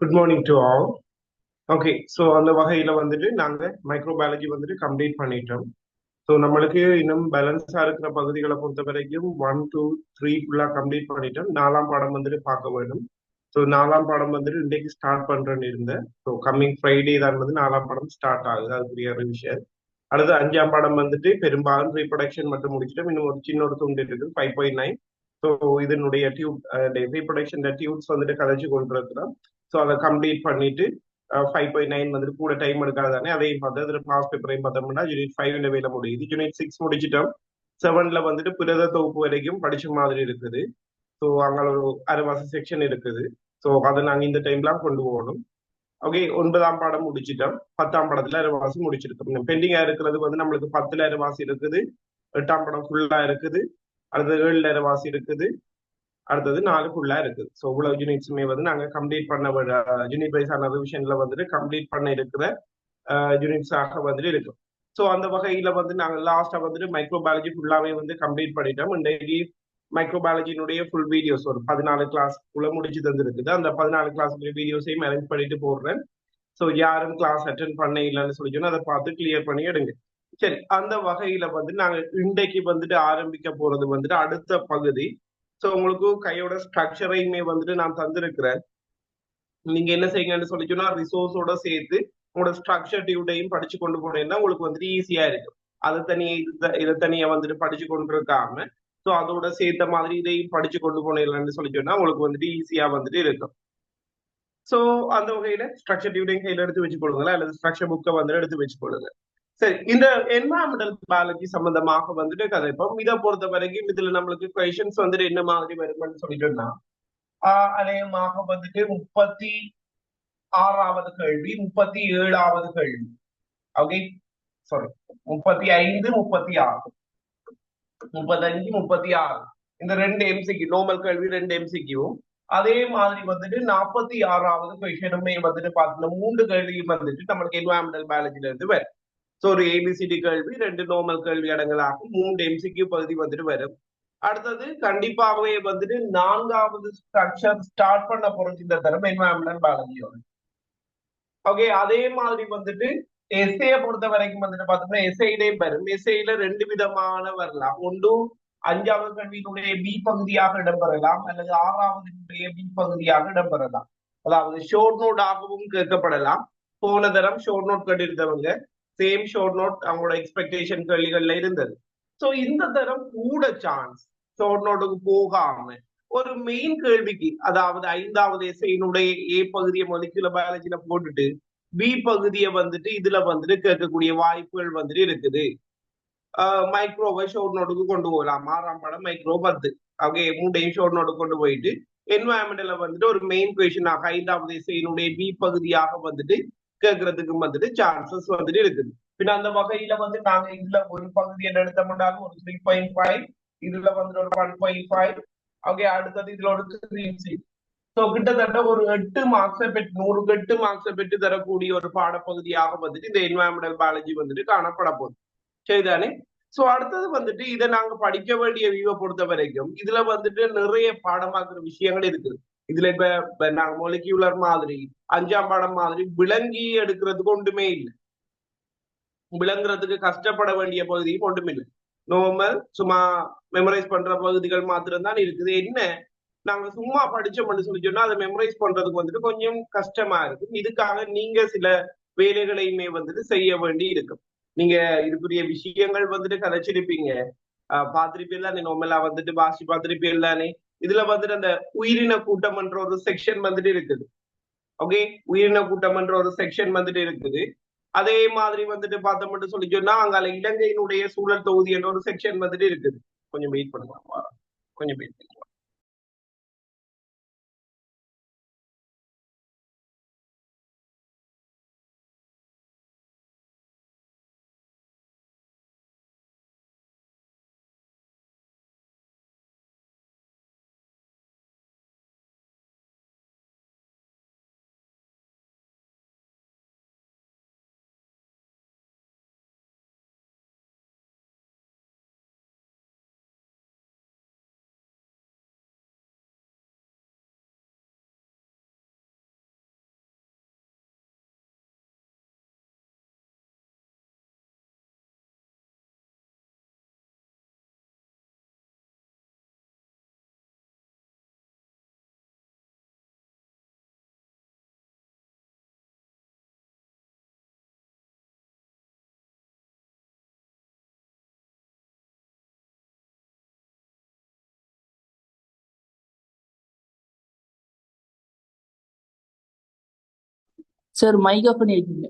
Good morning to all. Okay, so அந்த வகையில் வந்துட்டு நாங்கள் மைக்ரோபயாலஜி வந்துட்டு கம்ப்ளீட் பண்ணிட்டோம். ஸோ நம்மளுக்கு இன்னும் பேலன்ஸாக இருக்கிற பகுதிகளை பொறுத்த வரைக்கும் 1, 2, 3 ஃபுல்லாக கம்ப்ளீட் பண்ணிட்டோம். 4ஆம் பாடம் வந்துட்டு பார்க்க வேண்டும். ஸோ 4ஆம் பாடம் வந்துட்டு இன்றைக்கு ஸ்டார்ட் பண்ணுறேன்னு இருந்தேன். ஸோ கம்மிங் ஃப்ரைடே தான் வந்து 4ஆம் பாடம் ஸ்டார்ட் ஆகுது. அதுக்குரிய ஒரு விஷயம். அடுத்து 5ஆம் பாடம் வந்துட்டு பெரும்பாலும் ரீப்ரொடக்ஷன் மட்டும் முடிச்சிட்டோம். இன்னும் ஒரு சின்ன ஒரு துண்டு இருக்குது 5.9. ஸோ இதனுடைய டியூப் ரீப்ரொடக்ஷன் டியூப்ஸ் வந்துட்டு கதைச்சு கொண்டு இருக்கிறோம். ஸோ அதை கம்ப்ளீட் பண்ணிட்டு 5.9 வந்துட்டு கூட டைம் எடுக்காது தானே. அதையும் பார்த்து அதில் கிளாஸ் பேப்பரையும் பார்த்தோம்னா யூனிட் 5 வேலை முடியுது. யூனிட் 6 முடிச்சிட்டோம். 7ல வந்துட்டு பிரத தொகுப்பு வரைக்கும் படிச்ச மாதிரி இருக்குது. ஸோ அங்கே ஒரு அரைவாசி செக்ஷன் இருக்குது. ஸோ அதை நாங்கள் இந்த டைம்லாம் கொண்டு போகணும். ஓகே, 9ஆம் பாடம் முடிச்சிட்டோம். 10ஆம் பாடத்துல அரைவாசி முடிச்சிருக்கோம். பெண்டிங்கா இருக்கிறது வந்து நம்மளுக்கு 10ல அரைவாசி இருக்குது. 8ஆம் பாடம் ஃபுல்லா இருக்குது. அடுத்தது 7ல அரைவாசி இருக்குது. அடுத்தது 4 ஃபுல்லா இருக்குது. ஸோ இவ்வளவு யூனிட்ஸுமே வந்து நாங்க கம்ப்ளீட் பண்ண யூனிட் வைஸான ரிவிஷன்ல வந்துட்டு கம்ப்ளீட் பண்ண இருக்கிற யூனிட்ஸாக வந்துட்டு இருக்கும். ஸோ அந்த வகையில வந்து நாங்க லாஸ்டா வந்துட்டு மைக்ரோபயாலஜி ஃபுல்லாவே வந்து கம்ப்ளீட் பண்ணிட்டோம். இன்றைக்கு மைக்ரோபயாலஜினுடைய ஃபுல் வீடியோஸ் ஒரு 14 கிளாஸ்க்குள்ள முடிச்சு தந்துருக்குது. அந்த 14 கிளாஸ் வீடியோஸையும் அரேஞ்ச் பண்ணிட்டு போடுறேன். ஸோ யாரும் கிளாஸ் அட்டென்ட் பண்ண இல்லைன்னு சொல்லி சொன்னா அதை பார்த்து கிளியர் பண்ணி எடுங்க. சரி, அந்த வகையில வந்து நாங்க இன்றைக்கு வந்துட்டு ஆரம்பிக்க போறது வந்துட்டு அடுத்த பகுதி. ஸோ உங்களுக்கு கையோட ஸ்ட்ரக்சரையுமே வந்துட்டு நான் தந்திருக்கிறேன். நீங்க என்ன செய்யுங்கன்னு சொல்லி சொன்னா ரிசோர்ஸோட சேர்த்து உங்களோட ஸ்ட்ரக்சர் டியூட்டையும் படிச்சு கொண்டு போனீங்கன்னா உங்களுக்கு வந்துட்டு ஈஸியா இருக்கும். அதை தனியே இதை தனியா வந்துட்டு படிச்சு கொண்டு இருக்காம ஸோ அதோட சேர்த்த மாதிரி இதையும் படிச்சு கொண்டு போனீங்கன்னு சொல்லி சொன்னா உங்களுக்கு வந்துட்டு ஈஸியா வந்துட்டு இருக்கும். ஸோ அந்த வகையில ஸ்ட்ரக்சர் டியூட்டையும் கையில எடுத்து வச்சுக்கொள்ளுங்களா அல்லது ஸ்ட்ரக்சர் புக்கை வந்து எடுத்து வச்சுக்கொள்ளுங்க. சரி, இந்த என்வாயன்மெண்டல் பயாலஜி சம்பந்தமாக வந்துட்டு கதைப்போம். இதை பொறுத்த வரைக்கும் இதுல நம்மளுக்கு கொஸ்டின்ஸ் வந்துட்டு என்ன மாதிரி வரும்னு சொல்லிட்டோம்னா அநேகமாக வந்துட்டு 36வது கேள்வி, 37வது கேள்வி. ஓகே, சாரி, 35, 36, 35, 36 இந்த ரெண்டு எம்சிக்யூ நார்மல் கேள்வி, ரெண்டு எம்சிக்யூ. அதே மாதிரி வந்துட்டு 46வது கொஸ்டினுமே வந்துட்டு பார்த்தோம்னா 3 கேள்வியும் வந்துட்டு நம்மளுக்கு என்வாயன்மெண்டல் பயாலஜில இருந்து வரும். ஸோ ஒரு ஏபிசிடி கேள்வி, 2 நார்மல் கேள்வி அடங்கலாகும், 3 எம்சிக்யூ பகுதி வந்துட்டு வரும். அடுத்தது கண்டிப்பாகவே வந்துட்டு 4வது ஸ்ட்ரக்சர் ஸ்டார்ட் பண்ண போறது இந்த தரம் என்வாயன்மெண்டல் பயாலஜியோட. ஓகே, அதே மாதிரி வந்துட்டு எஸ்ஏ பொறுத்த வரைக்கும் வந்துட்டு பார்த்தோம்னா எஸ்ஐலையும் வரும். எஸ்ஐல 2 விதமான வரலாம். ஒன்று 5வது கல்வியினுடைய பி பகுதியாக இடம்பெறலாம் அல்லது 6வது பி பகுதியாக இடம்பெறலாம். அதாவது ஷோர்ட் நோட் ஆகவும் கேட்கப்படலாம். போன தரம் ஷோர்ட் நோட் கட்டிருந்தவங்க சேம் ஷோர்ட் நோட் அவங்களோட எக்ஸ்பெக்டேஷன் கேள்விகள்ல இருந்தது. ஸோ இந்த தரம் கூட சான்ஸ் ஷோர்ட் நோட்டுக்கு போகாம ஒரு மெயின் கேள்விக்கு, அதாவது 5வது எஸ்ஐனுடைய ஏ பகுதியை மொலிகுலர் பயாலஜில போட்டுட்டு பி பகுதியை வந்துட்டு இதுல வந்துட்டு கேட்கக்கூடிய வாய்ப்புகள் வந்துட்டு இருக்குது. மைக்ரோவை ஷோர்ட் நோட்டுக்கு கொண்டு போகலாம். 6ஆம் பாடம் மைக்ரோ 10. ஓகே, 3 ஷோர்ட் நோட்டுக்கு கொண்டு போயிட்டு என்வாயன்மெண்ட்ல வந்துட்டு ஒரு மெயின் கொஸ்டினாக 5வது எஸ்ஐனுடைய பி பகுதியாக வந்துட்டு கேட்கறதுக்கு வந்துட்டு சான்சஸ் வந்துட்டு இருக்குது. பின்ன அந்த வகையில வந்து நாங்க இதுல ஒரு பகுதியை எடுத்தோம்னாலும் ஒரு 3.5, இதுல வந்துட்டு ஒரு 1.5. ஓகே, அடுத்தது இதுல ஒரு 3. ஸோ கிட்டத்தட்ட ஒரு 8 மார்க்ஸை பெற்று 100 மார்க்ஸை பெற்று தரக்கூடிய ஒரு பாடப்பகுதியாக வந்துட்டு இந்த என்வாயன்மெண்டல் பயாலஜி வந்துட்டு காணப்பட போகுது. சரிதானே? ஸோ அடுத்தது வந்துட்டு இதை நாங்க படிக்க வேண்டிய வியூவை பொறுத்த வரைக்கும் இதுல வந்துட்டு நிறைய பாடமாக்குற விஷயங்கள் இருக்குது. இதுல இப்ப நாங்க மொலிக்யூலர் மாதிரி 5ஆம் பாடம் மாதிரி விளங்கி எடுக்கிறதுக்கு ஒன்றுமே இல்லை. விளங்குறதுக்கு கஷ்டப்பட வேண்டிய பகுதியும் ஒன்றும் இல்லை. நார்மல் சும்மா மெமரைஸ் பண்ற பகுதிகள் மாத்திரம் தான் இருக்குது. என்ன நாங்க சும்மா படிச்சோம்னு சொல்லி சொன்னா அதை மெமரைஸ் பண்றதுக்கு வந்துட்டு கொஞ்சம் கஷ்டமா இருக்கும். இதுக்காக நீங்க சில வேலைகளையுமே வந்துட்டு செய்ய வேண்டி இருக்கும். நீங்க இதுக்குரிய விஷயங்கள் வந்துட்டு கதைச்சிருப்பீங்க, பார்த்திருப்பீங்க தானே, நார்மலா வந்துட்டு வாசி பார்த்திருப்பீங்க தானே. இதுல வந்துட்டு அந்த உயிரின கூட்டம் என்ற ஒரு செக்ஷன் வந்துட்டு இருக்குது. ஓகே, உயிரின கூட்டம் என்ற ஒரு செக்ஷன் வந்துட்டு இருக்குது. அதே மாதிரி வந்துட்டு பார்த்தோம்னு சொல்லி சொன்னா அங்கால இலங்கையினுடைய சூழல் தொகுதி என்ற ஒரு செக்ஷன் வந்துட்டு இருக்குது. கொஞ்சம் வெயிட் பண்ணுங்க, கொஞ்சம் வெயிட் பண்ணுங்க. சார் மைக் ஆஃப் பண்ணி வைக்கீங்க.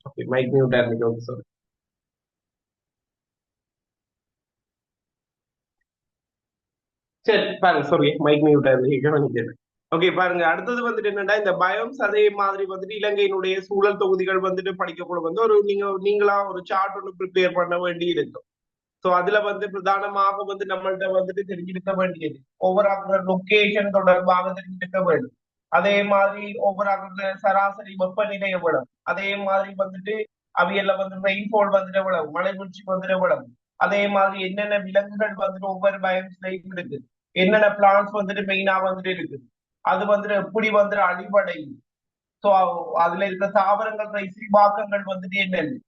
ஓகே, மைக் மியூட் ஆயிருந்துச்சு. சாரி. சரி பாருங்க, சாரி, மைக் மியூட் ஆயிருந்து. ஓகே பாருங்க, அடுத்தது வந்துட்டு என்னன்னா இந்த பயோம்ஸ் அதே மாதிரி வந்துட்டு இலங்கையினுடைய சூழல் தொகுதிகள் வந்துட்டு படிக்கக்கூட வந்து ஒரு நீங்களா ஒரு சார்ட் ஒன்று ப்ரிப்பேர் பண்ண வேண்டி இருக்கும். சோ அதுல வந்து பிரதானமாக வந்து நம்மள்ட்ட வந்துட்டு தெரிஞ்சிருக்க வேண்டியது ஒவ்வொரு லொகேஷன் தொடர்பாக தெரிஞ்சிருக்க வேண்டும். அதே மாதிரி ஒவ்வொரு சராசரி வெப்பநிலை எவ்வளவு, அதே மாதிரி வந்துட்டு அவையில வந்து ரெயின்ஃபால் வந்துட்டு எவ்வளவு, மழை வீழ்ச்சி வந்துட்டு எவ்வளவு, அதே மாதிரி என்னென்ன விலங்குகள் வந்துட்டு ஒவ்வொரு பயோம்ஸ்லயும் இருக்கு, என்னென்ன பிளான்ஸ் வந்துட்டு மெயினா வந்துட்டு இருக்கு, அது வந்துட்டு எப்படி வந்துட்டு அடிப்படையும். சோ அதுல இருக்க தாவரங்கள் இசைவாக்கங்கள் வந்துட்டு என்னென்ன.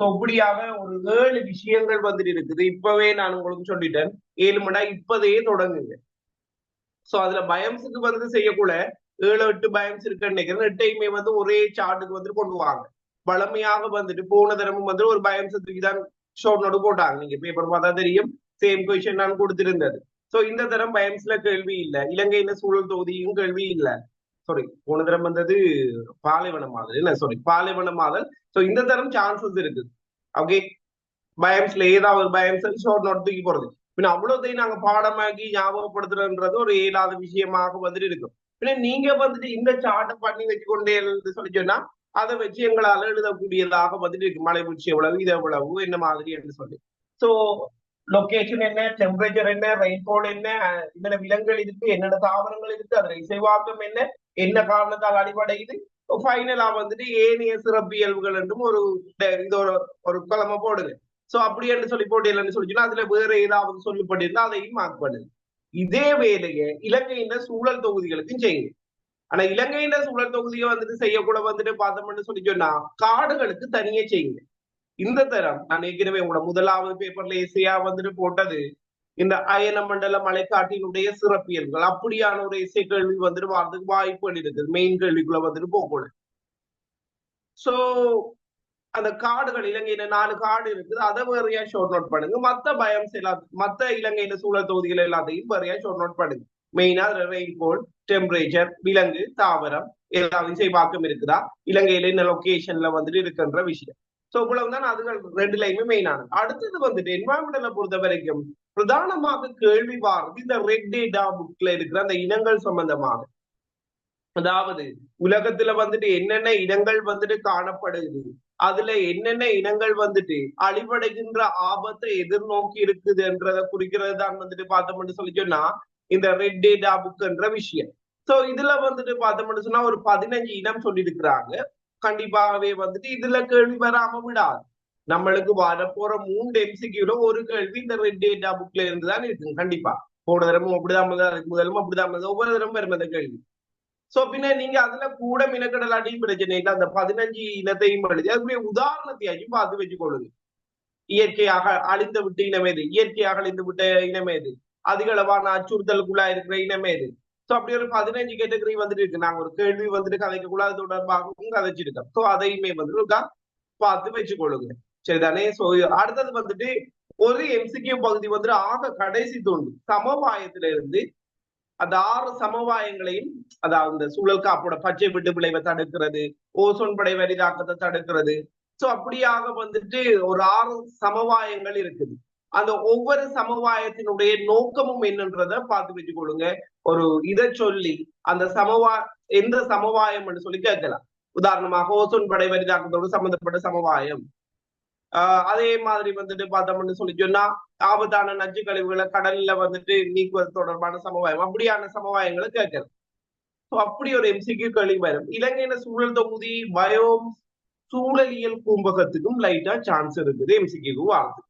சோ இப்படியாக ஒரு 7 விஷயங்கள் வந்துட்டு இருக்குது. இப்பவே நான் உங்களுக்கு சொல்லிட்டேன், 7 மணி நேரம் இப்பதையே தொடங்குங்க. சோ அதுல பயம்ஸுக்கு வந்து செய்யக்கூட 7 8 பயம்ஸ் இருக்குன்னு நினைக்கிறேன். 8யுமே வந்து ஒரே சார்ட்டுக்கு வந்துட்டு கொண்டு வாங்க. வளமையாக வந்துட்டு போன தரமும் வந்து ஒரு பயம்ஸ் தூக்கி தான் ஷோர்ட் நோட்டு போட்டாங்க. நீங்க பேப்பர் பார்த்தா தெரியும், சேம் கொஸ்டின் நான் கொடுத்திருந்தது. சோ இந்த தரம் பயம்ஸ்ல கேள்வி இல்ல, இலங்கையில சூழல் தொகுதியும் கேள்வி இல்ல. சாரி, போன தரம் வந்தது பாலைவன மாதல், என்ன சாரி பாலைவன மாதல். சோ இந்த தரம் சான்சஸ் இருக்கு. ஓகே, பயம்ஸ்ல ஏதாவது ஒரு பயம்ஸ் ஷோர்ட் நோட் தூக்கி போறது. பின்ன அவ்வளவுதையும் நாங்க பாடமாக்கி ஞாபகப்படுத்துறதுன்றது ஒரு இயலாத விஷயமாக வந்துட்டு இருக்கும். பின்ன நீங்க வந்துட்டு இந்த சார்ட்டை பண்ணி வச்சுக்கொண்டே சொல்லி சொன்னா அதை வச்சு எங்களால எழுதக்கூடியதாக வந்துட்டு இருக்கு. மழை பூச்சி எவ்வளவு, இது எவ்வளவு, என்ன மாதிரி என்று சொல்லி. சோ லொகேஷன் என்ன, டெம்பரேச்சர் என்ன, ரெயின்ஃபால் என்ன, என்னென்ன விலங்குகள் இருக்கு, என்னென்ன தாவரங்கள் இருக்கு, அதுல இசைவாக்கம் என்ன, என்ன காரணத்தால் அடிப்படையுது, ஃபைனலா வந்துட்டு ஏனைய சிறப்பியல்புகள் என்றும் ஒரு இது ஒரு கிழமை போடுங்க. சோ அப்படி என்று சொல்லி போட்டீங்கன்னு சொல்லி அதுல வேற ஏதாவது சொல்லப்பட்டிருந்தா அதையும் மார்க் பண்ணுங்க. இதே வேலையை இலங்கையின் சூழல் தொகுதிகளுக்கும் செய்யுங்க. ஆனா இலங்கையின் சூழல் தொகுதியை வந்துட்டு செய்யக்கூட வந்துட்டு பார்த்தோம்னு சொல்லி சொன்னா காடுகளுக்கு தனியே செய்யுங்க. இந்த தரம் நான் ஏற்கனவே உங்களோட முதலாவது பேப்பர்ல இசையா வந்துட்டு போட்டது இந்த அயன மண்டல மலைக்காட்டினுடைய சிறப்பியல்கள். அப்படியான ஒரு இசை கேள்வி வந்துட்டு வரதுக்கு வாய்ப்புகள் இருக்குது. மெயின் கேள்விக்குள்ள வந்துட்டு போகக்கூடாது. சோ அந்த காடுகள் இலங்கையில 4 காடு இருக்குது, அதை வேறையா ஷோர்ட் நோட் பண்ணுங்க. மத்த பயம்ஸ் எல்லாத்தையும், மத்த இலங்கையில சூழல் தொகுதிகள் எல்லாத்தையும் வேறையா ஷோர்ட் நோட் பண்ணுங்க. மெயினா ரெயின்ஃபால், டெம்பரேச்சர், விலங்கு, தாவரம், ஏதாவது இசைவாக்கம் இருக்குதா, இலங்கையில இந்த லொகேஷன்ல வந்துட்டு இருக்குன்ற விஷயம். சோ இவ்வளவுதான் அதுகள் ரெண்டுலையுமே மெயினானது. அடுத்தது வந்துட்டு என்வாயன்மெண்டலை பொறுத்த வரைக்கும் பிரதானமாக கேள்வி வாரது இந்த ரெட் டேட்டா புக்ல இருக்கிற அந்த இனங்கள் சம்பந்தமாக. அதாவது உலகத்துல வந்துட்டு என்னென்ன இனங்கள் வந்துட்டு காணப்படுது, அதுல என்னென்ன இனங்கள் வந்துட்டு அழிவடைகின்ற ஆபத்தை எதிர்நோக்கி இருக்குதுன்றத குறிக்கிறது தான் வந்துட்டு பார்த்தோம்னு சொல்லி சொன்னா இந்த ரெட் டேட்டா புக்ன்ற விஷயம். சோ இதுல வந்துட்டு பார்த்தோம்னு சொன்னா ஒரு 15 இனம் சொல்லி இருக்கிறாங்க. கண்டிப்பாகவே வந்துட்டு இதுல கேள்வி வராம விடாது. நம்மளுக்கு வரப்போற 3 எம்சிக்யூல ஒரு கேள்வி இந்த ரெட் டேட்டா புக்ல இருந்துதான் இருக்கு. கண்டிப்பா போன தரமும் அப்படிதான், முதலும் அப்படிதான், ஒவ்வொரு தரமும் வரும் அந்த கேள்வி. சோ பின்ன நீங்க அதுல கூட மினக்கடலாட்டியும் பிரச்சனை இல்லை, அந்த 15 இனத்தையும் எழுதி அதுக்குரிய உதாரணத்தையும் பார்த்து வச்சுக்கொள்ளுங்க. இயற்கையாக அழிந்து விட்ட இனம் எது, இயற்கையாக அழிந்து விட்ட இனம் எது, அதிகளவான அச்சுறுத்தலுக்குள்ளா இருக்கிற இனம் எது. சோ அப்படி ஒரு 15 கேட்டகரி வந்துட்டு இருக்கு. நாங்க ஒரு கேள்வி வந்துட்டு கதைக்கக்குள்ள அது தொடர்பாகவும் கதைச்சிருக்கோம். சோ அதையுமே வந்துட்டு பார்த்து வச்சுக்கொள்ளுங்க. சரிதானே. சோ அடுத்தது வந்துட்டு ஒரு எம்சிக்யூ பகுதி வந்துட்டு ஆக கடைசி தோண்டு சமவாயத்தில இருந்து அந்த 6 சமவாயங்களையும், அதாவது இந்த சூழல் காப்போட பச்சை விட்டு விளைவை தடுக்கிறது, ஓசோன் படை வரிதாக்கத்தை தடுக்கிறது. சோ அப்படியாக வந்துட்டு ஒரு 6 சமவாயங்கள் இருக்குது. அந்த ஒவ்வொரு சமவாயத்தினுடைய நோக்கமும் என்னன்றத பார்த்து வச்சு கொள்ளுங்க. ஒரு இதை சொல்லி அந்த எந்த சமவாயம் சொல்லி கேட்கலாம். உதாரணமாக ஓசோன் படை வரிதாக்கத்தோடு சம்பந்தப்பட்ட சமவாயம். அதே மாதிரி வந்துட்டு பார்த்தோம்னு சொல்லி சொன்னா ஆபத்தான நச்சு கழிவுகளை கடல்ல வந்துட்டு நீக்குவது தொடர்பான சமவாயம், அப்படியான சமவாயங்களை கேட்கறது. அப்படி ஒரு எம்சிக்யூ கேள்வி வரும். இலங்கையில சூழல் தொகுதி பயோம் சூழலியல் பூம்பகத்துக்கும் லைட்டா சான்ஸ் இருக்குது எம்சிக்யூ ஆகுது.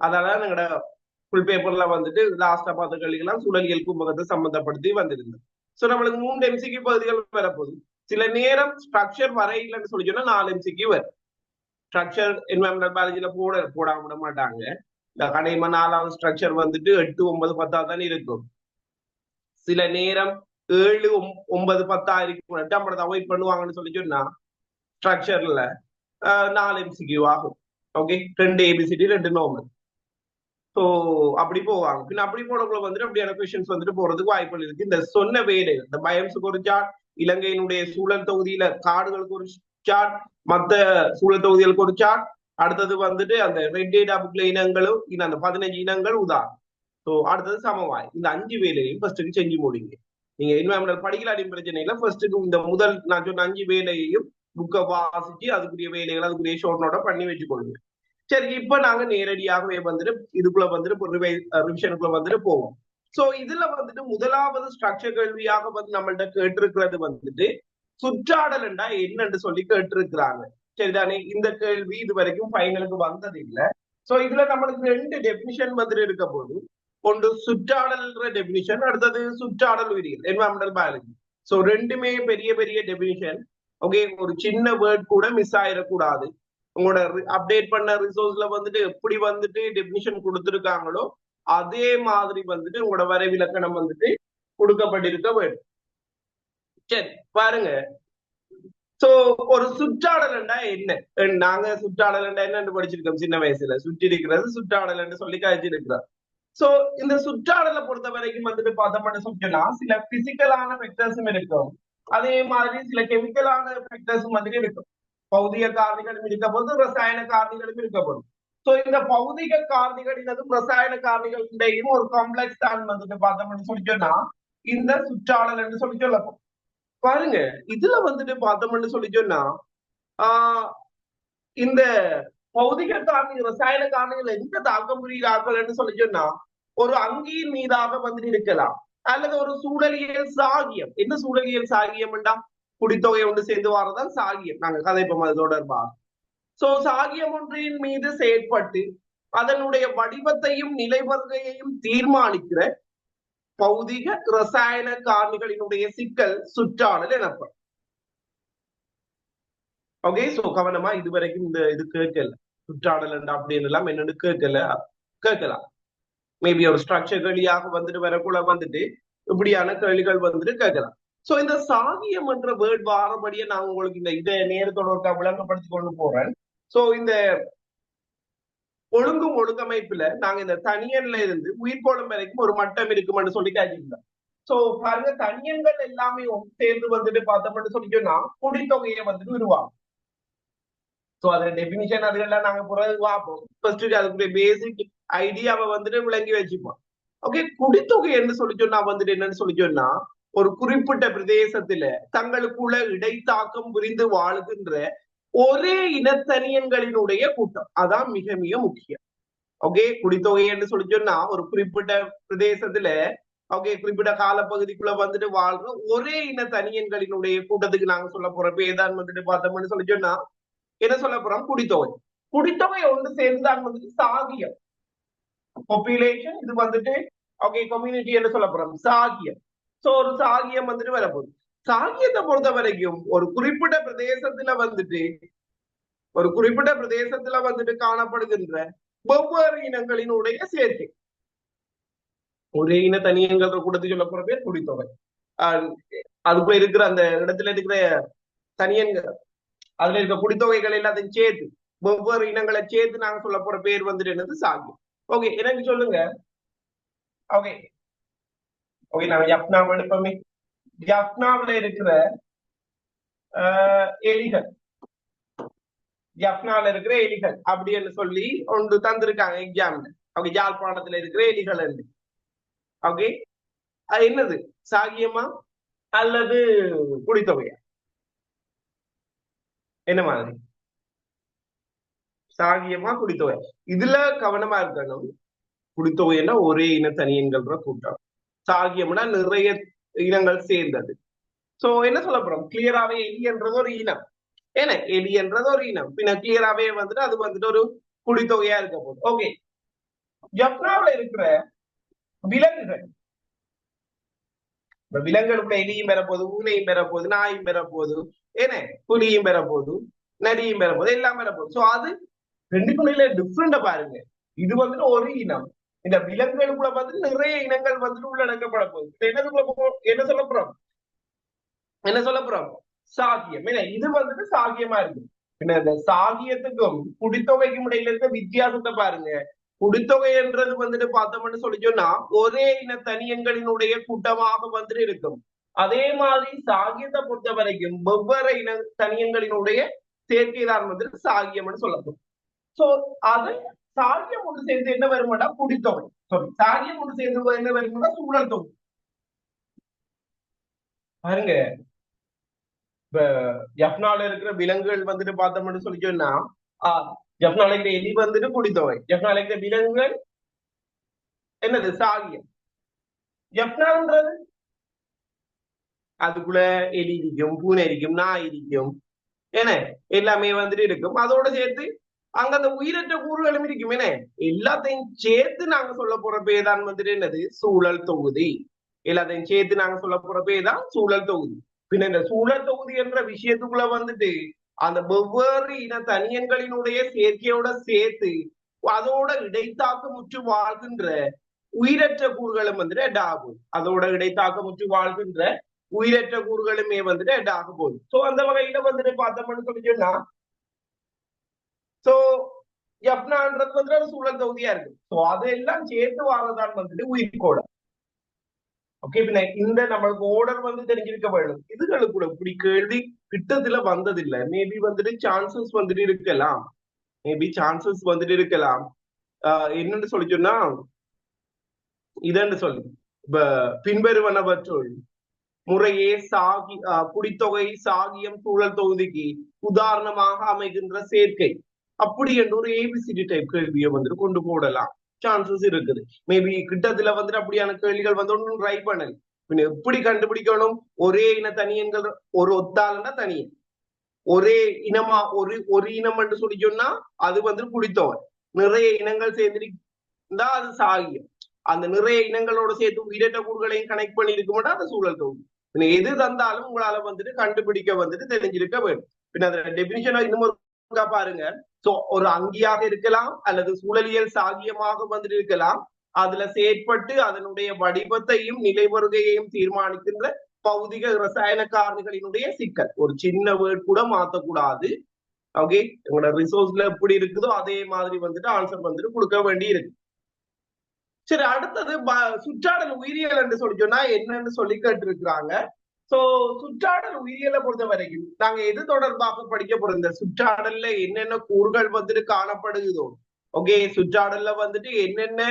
அதனால எங்களோட ஃபுல் பேப்பர்ல வந்துட்டு லாஸ்டா பார்த்த கேள்விகள்லாம் சூழலியல் பூம்பகத்தை சம்பந்தப்படுத்தி வந்திருந்தது. சோ நம்மளுக்கு 3 எம்சிக்யூ பகுதிகள் வரப்போகுது. சில நேரம் ஸ்ட்ரக்சர் வரையிலன்னு சொல்லி சொன்னா 4 எம்சிக்யூ வரும். ஸ்ட்ரக்சர் என்வரன்மெண்டல் பயாலஜில போடாம விட மாட்டாங்க. இந்த கடைமா 4வது ஸ்ட்ரக்சர் வந்துட்டு 8 9 10 தான் இருக்கும். சில நேரம் 7 9 10 இருக்கும். நம்மளை அவாய்ட் பண்ணுவாங்கன்னு சொல்லி சொன்னா ஸ்ட்ரக்சர்ல 4 எம்சிக்யூ ஆகும். Okay, 2 A B C D 2 normal. சோ அப்படி போவாங்க. பின்ன அப்படி போனவங்களை வந்துட்டு அப்படியான கொஸ்டின்ஸ் வந்துட்டு போறதுக்கு வாய்ப்புகள் இருக்கு. இந்த சொன்ன வேலைகள், இந்த பயம்ஸுக்கு ஒரு சார்ட், இலங்கையினுடைய சூழல் தொகுதியில காடுகளுக்கு ஒரு சார்ட், மத்த சூழல் தொகுதிகளுக்கு ஒரு சார்ட், அடுத்தது வந்துட்டு அந்த ரெட் டேட்டா புக்ல இனங்களும் அந்த 15 இனங்கள் உதாரணம். ஸோ அடுத்தது சமவாய். இந்த 5 வேலையையும் ஃபர்ஸ்ட்டுக்கு செஞ்சு முடிங்க. நீங்க என்வரன்மெண்டல் படிக்கலாடியும் பிரச்சனை இல்லை. ஃபர்ஸ்ட்டுக்கு இந்த முதல் நான் சொன்ன 5 வேலையையும் புக்கை வாசிச்சு அதுக்குரிய வேலைகள் அதுக்குரிய ஷோர்ட் நோட்டை பண்ணி வச்சுக்கொள்ளுங்க. சரி, இப்ப நாங்க நேரடியாகவே வந்துட்டு இதுக்குள்ள வந்துட்டு ரிவிஷனுக்குள்ள வந்துட்டு போவோம். சோ இதுல வந்துட்டு முதலாவது ஸ்ட்ரக்சர் கேள்வியாக வந்து நம்மள்ட்ட கேட்டிருக்கிறது வந்துட்டு சுற்றாடல் என்றா என்னன்னு சொல்லி கேட்டிருக்கிறாங்க. சரிதானே? இந்த கேள்வி இது வரைக்கும் ஃபைனலுக்கு வந்தது இல்லை. சோ இதுல நம்மளுக்கு 2 டெபினிஷன் வந்துட்டு இருக்க போது, ஒன்று சுற்றாடல்ன்ற டெபினிஷன், அடுத்தது சுற்றாடல் உயிரியல், என்வரன்மெண்டல் பயாலஜி. சோ ரெண்டுமே பெரிய பெரிய டெபினிஷன். ஓகே, ஒரு சின்ன வேர்ட் கூட மிஸ் ஆயிடக்கூடாது. உங்களோட அப்டேட் பண்ண ரிசோர்ஸ்ல வந்துட்டு எப்படி வந்துட்டு டெபினிஷன் கொடுத்திருக்காங்களோ அதே மாதிரி வந்துட்டு உங்களோட வரைவிலக்கணம் வந்துட்டு கொடுக்கப்பட்டிருக்க வேண்டும். சரி, பாருங்க. சோ ஒரு சுற்றாடல்ண்டா என்ன? நாங்க சுற்றாடல்ண்டா என்னன்னு படிச்சிருக்கோம் சின்ன வயசுல. சுற்றி இருக்கிறது சுற்றாடல் சொல்லி கழிச்சிருக்கிறோம். சோ இந்த சுற்றாடலை பொறுத்த வரைக்கும் வந்துட்டு பார்த்தோம்னு சொன்னா சில பிசிக்கலான ஃபேக்டர்ஸும் இருக்கும், அதே மாதிரி சில கெமிக்கலான ஃபேக்டர்ஸும் வந்துட்டு இருக்கும். பௌதிக காரணிகளும் இருக்க போது, ரசாயன காரணிகளும் இருக்க போது. சோ இந்த பௌதிக காரணிகளினதும் ரசாயன காரணிகளிடையும் ஒரு காம்ப்ளெக்ஸ் தான் வந்துட்டு பார்த்தோம்னு சொன்னா இந்த சுற்றாடல் என்று சொல்லி சொல்லப்போம். பாருங்க, இதுல வந்துட்டு பார்த்தோம்னு சொல்லி சொன்னா ஆஹ் இந்த பௌதிக காரணிகள் ரசாயன காரணிகள் எந்த தாக்கம் புரிகிறார்கள் சொல்லி சொன்னா ஒரு அங்கியின் மீதாக வந்துட்டு இருக்கலாம், அல்லது ஒரு சூழலியல் சாகியம். என்ன சூழலியல் சாகியம் என்றா குடித்தொகை ஒன்று சேர்ந்து வரதான் சாகியம். நாங்க கதைப்போம் அது தொடர்பாக. சோ சாகியம் ஒன்றின் மீது செயற்பட்டு அதனுடைய வடிவத்தையும் நிலைவகையையும் தீர்மானிக்கிற பௌதிக ரசாயன காரணிகளினுடைய சிக்கல் சுற்றாடல் எனப்படும். ஓகே, சோ கவனமா இதுவரைக்கும் இந்த இது கேட்கல, சுற்றாடல் அப்படின்னு எல்லாம் என்னன்னு கேட்கலாம். மேபி ஒரு ஸ்ட்ரக்சர் கேள்வியாக வந்துட்டு வரக்குள்ள வந்துட்டு இப்படியான கேள்விகள் வந்துட்டு கேட்கலாம். சோ இந்த சாகியம் என்ற வேர்ட் வாரபடியே நான் உங்களுக்கு இந்த இதை நேரத்தோட விளங்கப்படுத்தி கொண்டு போறேன். சோ இந்த ஒழுங்கும் ஒழுங்கமைப்புல நாங்க இந்த தனியன்ல இருந்து உயிர்கோளம் வரைக்கும் ஒரு மட்டம் இருக்குமென்னு சொல்லி காட்டியிருந்தோம். சோ பாருங்க, தனியன்கள் எல்லாமே சேர்ந்து வந்துட்டு பார்த்தோம்னு சொல்லி சொன்னா குடித்தொகையை வந்துட்டு உருவாகும். சோ அதோட டெபினிஷன் அதுக்கெல்லாம் நாங்க பிறகு பார்ப்போம். ஃபர்ஸ்ட் அதுக்குரிய பேசிக் ஐடியாவை வந்துட்டு விளங்கி வச்சுப்போம். ஓகே, குடித்தொகை என்று சொல்லி சொன்னா வந்துட்டு என்னன்னு சொல்லி சொன்னா ஒரு குறிப்பிட்ட பிரதேசத்துல தங்களுக்குள்ள இடைத்தாக்கம் புரிந்து வாழுகின்ற ஒரே இனத்தனியன்களினுடைய கூட்டம். அதான் மிக மிக முக்கியம். ஓகே, குடித்தொகை என்று சொல்லி சொன்னா ஒரு குறிப்பிட்ட பிரதேசத்துல ஓகே குறிப்பிட்ட காலப்பகுதிக்குள்ள வந்துட்டு வாழ்ற ஒரே இன தனியன்களினுடைய கூட்டத்துக்கு நாங்க சொல்ல போற பேதான் வந்துட்டு பார்த்தோம்னு சொல்லி சொன்னா என்ன சொல்ல போறோம்? குடித்தொகை. குடித்தொகை ஒன்று சேர்ந்துதான் வந்துட்டு சாகியம், பாப்புலேஷன். இது வந்துட்டு ஓகே கம்யூனிட்டி என்று சொல்ல போறோம் சாகியம். சோ ஒரு சாகியம் வந்துட்டு வரப்போகுது. சாகியத்தை பொறுத்த வரைக்கும் ஒரு குறிப்பிட்ட பிரதேசத்துல வந்துட்டு காணப்படுகின்ற ஒவ்வொரு இனங்களினுடைய சேர்க்கை. ஒரே இன தனியன்கிற கூட்டத்துக்கு சொல்ல போற பேர் குடித்தொகை. அதுக்குள்ள இருக்கிற அந்த இடத்துல இருக்கிற தனியன்கள், அதுல இருக்க குடித்தொகைகள் எல்லாத்தையும் சேர்த்து ஒவ்வொரு இனங்களை சேர்த்து நாங்க சொல்ல போற பேர் வந்துட்டு என்னது சாகியம். ஓகே, எனக்கு சொல்லுங்க. ஓகே ஓகே நாங்க ஜப்னாவை எடுப்போமே. ஜப்னாவில இருக்கிற எலிகள், ஜப்னால இருக்கிற எலிகள் அப்படின்னு சொல்லி ஒன்று தந்திருக்காங்க எக்ஸாம்ல. ஓகே, யாழ்ப்பாணத்துல இருக்கிற எலிகள் என்று. ஓகே, அது என்னது? சாகியமா அல்லது குடித்தொகையா? என்ன மாதிரி? சாகியமா குடித்தொகை? இதுல கவனமா இருக்கணும். குடித்தொகைன்னா ஒரே இன தனியன்கள்ன்ற கூட்டம், சாகியம்னா நிறைய இனங்கள் சேர்ந்தது. சோ என்ன சொல்ல போறோம்? கிளியராவே எலி என்றது ஒரு இனம். ஏன்னா எலி என்றது ஒரு இனம், பின்ன கிளியராவே வந்துட்டு அது வந்துட்டு ஒரு குடித்தொகையா இருக்க போகுது. ஓகே, ஜப்னாவில் இருக்கிற விலங்குகள், விலங்குகளுக்குள்ள எலியும் பெறப்போகுது, ஊனையும் பெறப்போகுது, நாயும் பெறப்போகுது, ஏன்னா புலியும் பெறப்போகுது, நரியும் பெறப்போகுது, எல்லாம் பெறப்போகுது. சோ அது ரெண்டுக்குள்ள டிஃப்ரெண்ட பாருங்க. இது வந்துட்டு ஒரு இனம், இந்த விலங்குகளுக்குள்ள வந்துட்டு நிறைய இனங்கள் வந்துட்டு உள்ளடக்கப்பட போகுது. என்ன சொல்ல போறோம்? சாகியம். இது வந்துட்டு சாகியமா இருக்கு. பின்ன இந்த சாகியத்துக்கும் குடித்தொகைக்கும் இடையில இருக்க வித்தியாசத்தை பாருங்க. குடித்தொகை என்றது வந்துட்டு பார்த்தோம்னு சொல்லி சொன்னா ஒரே இன தனியன்களினுடைய கூட்டமாக வந்துட்டு இருக்கும். அதே மாதிரி சாகியத்தை பொறுத்த வரைக்கும் வெவ்வேறு இன தனியன்களினுடைய சேர்க்கைதான் வந்துட்டு சாகியம்னு சொல்லப்படும். சோ அது சாகியம் ஒன்று சேர்ந்து என்ன வருமாடா குடித்தொகை. சாரி, சாகியம் ஒன்று சேர்ந்து என்ன வருமாடா சூழல் தொகை. பாருங்க, இப்ப ஜப்னால இருக்கிற விலங்குகள் வந்துட்டு பார்த்தோம்னு சொல்லி சொன்னா ஜப்னால இருக்கிற எலி வந்துட்டு குடித்தொகை, ஜப்னால இருக்கிற விலங்குகள் என்னது சாகியம். ஜப்னான்றது அதுக்குள்ள எலி இருக்கும், பூனை இருக்கும், நாய் இருக்கும், என்ன எல்லாமே வந்துட்டு இருக்கும். அதோட சேர்த்து அங்க அந்த உயிரற்ற கூறுகளும் இருக்கும். என்ன எல்லாத்தையும் சேர்த்து நாங்க சொல்ல போற பேதான் வந்துட்டு என்னது சூழல் தொகுதி. எல்லாத்தையும் சேர்த்து நாங்க சொல்ல போற பேதான் சூழல் தொகுதி. பின்ன இந்த சூழல் தொகுதி என்ற விஷயத்துக்குள்ள வந்துட்டு அந்த வெவ்வேறு இன தனியன்களினுடைய சேர்க்கையோட சேர்த்து அதோட இடைத்தாக்கு முற்று வாழ்கின்ற உயிரற்ற கூறுகளும் வந்துட்டு எட் ஆகும். அதோட இடைத்தாக்க முற்று வாழ்கின்ற உயிரற்ற கூறுகளுமே வந்துட்டு எட் ஆக போகுது. சோ அந்த வகையில வந்துட்டு பார்த்தோம்னு சொல்லி சொன்னா சோ ஜப்னான்றது வந்துட்டு சூழல் தொகுதியா இருக்கு. சோ அதெல்லாம் சேர்த்து வாழ்றதான் வந்துட்டு உயிர்கோளம். ஓகே, பின்ன இந்த நம்மளுக்கு ஓர்டர் வந்து தெரிஞ்சிருக்க வேணும். இதுகளுக்குள்ள இப்படி கேள்வி கிட்டத்துல வந்ததில்லை. மேபி வந்துட்டு சான்சஸ் வந்துட்டு இருக்கலாம், மேபி சான்சஸ் வந்துட்டு இருக்கலாம். என்னன்னு சொல்லி சொன்னா இதன்னு சொல்லி இப்ப பின்வருவனவற்றுள் முறையே சாகி குடித்தொகை சாகியம் சூழல் தொகுதிக்கு உதாரணமாக அமைகின்ற சேர்க்கை அப்படி என்ற ஒரு ஏபிசிடி டைப் கேள்வியை வந்துட்டு கொண்டு போடலாம். சான்சஸ் இருக்குது. மேபி கிட்டத்துல வந்துட்டு அப்படியான கேள்விகள் வந்து ஒன்றும் ட்ரை பண்ணல. பின்ன எப்படி கண்டுபிடிக்கணும்? ஒரே இன தனியன்கள் ஒரு ஒத்தாளுன்னா தனியன், ஒரே இனமா ஒரு இனம் என்று சொல்லி சொன்னா அது வந்து குடித்தொகை. நிறைய இனங்கள் சேர்ந்துருந்தா அது சாகியம். அந்த நிறைய இனங்களோட சேர்த்து உயிரற்ற கூறுகளையும் கனெக்ட் பண்ணி இருக்க மாட்டா அந்த சூழல் தொகுதி. பின்ன எது தந்தாலும் உங்களால வந்துட்டு கண்டுபிடிக்க வந்துட்டு தெரிஞ்சிருக்க வேண்டும். பின்ன அந்த டெபினிஷனை இன்னும் பாருங்க. சோ ஒரு அங்கியாக இருக்கலாம் அல்லது சூழலியல் சாகியமாக வந்துட்டு இருக்கலாம். அதுல செயற்பட்டு அதனுடைய வடிவத்தையும் நிலை வருகையையும் தீர்மானிக்கின்ற பௌதிக ரசாயன காரணிகளினுடைய சிக்கல். ஒரு சின்ன வேர்ட் கூட மாத்தக்கூடாது. ஓகே, உங்களோட ரிசோர்ஸ்ல எப்படி இருக்குதோ அதே மாதிரி வந்துட்டு ஆன்சர் வந்துட்டு கொடுக்க வேண்டி இருக்கு. சரி, அடுத்தது சுற்றாடல் உயிரியல் என்று சொல்லி சொன்னா என்னன்னு சொல்லி கேட்டிருக்கிறாங்க. சோ சுற்றாடல் உயிரியலை பொறுத்த வரைக்கும் நாங்க எது தொடர்பாக படிக்க போறோம்? இந்த சுற்றாடல்ல என்னென்ன கூறுகள் வந்துட்டு காணப்படுகிறதோ, ஓகே, சுற்றாடல்ல வந்துட்டு என்னென்ன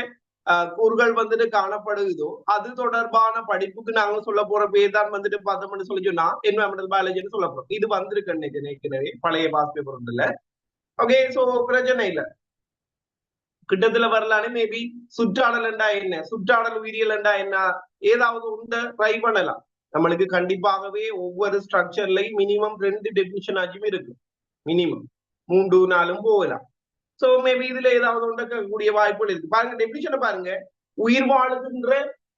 கூறுகள் வந்துட்டு காணப்படுகிறதோ அது தொடர்பான படிப்புக்கு நாங்க சொல்ல போற பேர் தான் வந்துட்டு பார்த்தோம்னு சொல்லி சொன்னா என்வரன்மெண்டல் பயாலஜின்னு சொல்ல போறோம். இது வந்திருக்கு ஏற்கனவே பழைய பாஸ்பே பொருள்ல. ஓகே, சோ பிரச்சனை இல்லை, கிட்டத்துல வரலானே. மேபி சுற்றாடல் என்றா என்ன, சுற்றாடல் உயிரியல் என்றா என்ன, ஏதாவது ஒன்று ட்ரை பண்ணலாம். நம்மளுக்கு கண்டிப்பாகவே ஒவ்வொரு ஸ்ட்ரக்சர்லையும் மினிமம் 2 டெபினிஷன் ஆச்சும் இருக்கு. மினிமம் 3-4 போகலாம். சோ மேபி இதுல ஏதாவது ஒன்று கூடிய வாய்ப்புகள் இருக்கு. பாருங்க டெபினிஷனை பாருங்க. உயிர் வாழுகின்ற,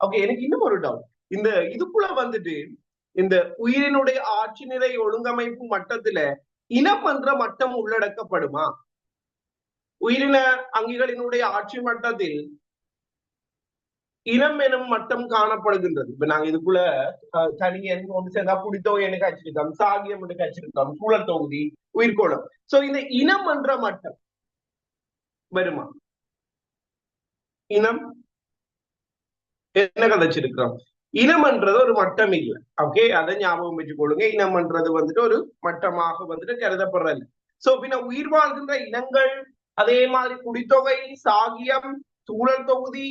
ஓகே, எனக்கு இன்னும் ஒரு டவுட். இந்த இதுக்குள்ள வந்துட்டு இந்த உயிரினுடைய ஆட்சி நிலை ஒழுங்கமைப்பு மட்டத்துல இனம் என்ற மட்டம் உள்ளடக்கப்படுமா? உயிரின அங்கிகளினுடைய ஆட்சி மட்டத்தில் இனம் எனும் மட்டம் காணப்படுகின்றது. இப்ப நாங்க இதுக்குள்ள தனியன் ஒன்று சேர்ந்தா குடித்தொகை எனக்கு கழிச்சிருக்கோம், சாகியம் என்று கழிச்சிருக்கோம், சூழல் தொகுதி, உயிர்கோளம். சோ இந்த இனம் என்ற மட்டம் வருமா? இனம் என்ன கதைச்சிருக்கிறோம்? இனம் என்றது ஒரு மட்டம் இல்லை. ஓகே, அதை ஞாபகம் வச்சுக்கொள்ளுங்க. இனம் என்றது வந்துட்டு ஒரு மட்டமாக வந்துட்டு கருதப்படுறது. சோ பின்ன உயிர் வாழ்கின்ற இனங்கள், அதே மாதிரி குடித்தொகை, சாகியம், சூழல் தொகுதி,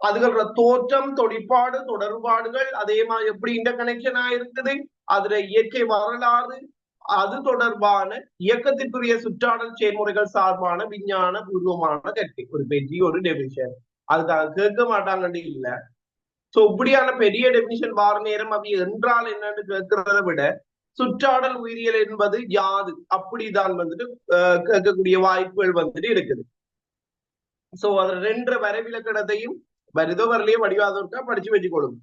அதுகளோட தோற்றம், தொழிற்பாடு, தொடர்பாடுகள், அதே மாதிரி எப்படி இன்டர் கனெக்ஷனா இருக்குது, அதுல இயற்கை வரலாறு, அது தொடர்பான இயக்கத்திற்குரிய சுற்றாடல் செயல்முறைகள் சார்பான விஞ்ஞான பூர்வமான கருத்து. ஒரு பெரிய ஒரு டெபினிஷன், அதுக்காக கேட்க மாட்டாங்கன்னு இல்ல. சோ இப்படியான பெரிய டெபினிஷன் வார நேரம் அப்படி என்றால் என்னன்னு கேட்கிறத விட சுற்றாடல் உயிரியல் என்பது யாது அப்படிதான் வந்துட்டு கேட்கக்கூடிய வாய்ப்புகள் வந்துட்டு இருக்குது. சோ அதுல 2 வரைவிலக்கணத்தையும் வருதோ வரலையோ வடிவாதோருக்கா படிச்சு வச்சுக்கொள்ளும்.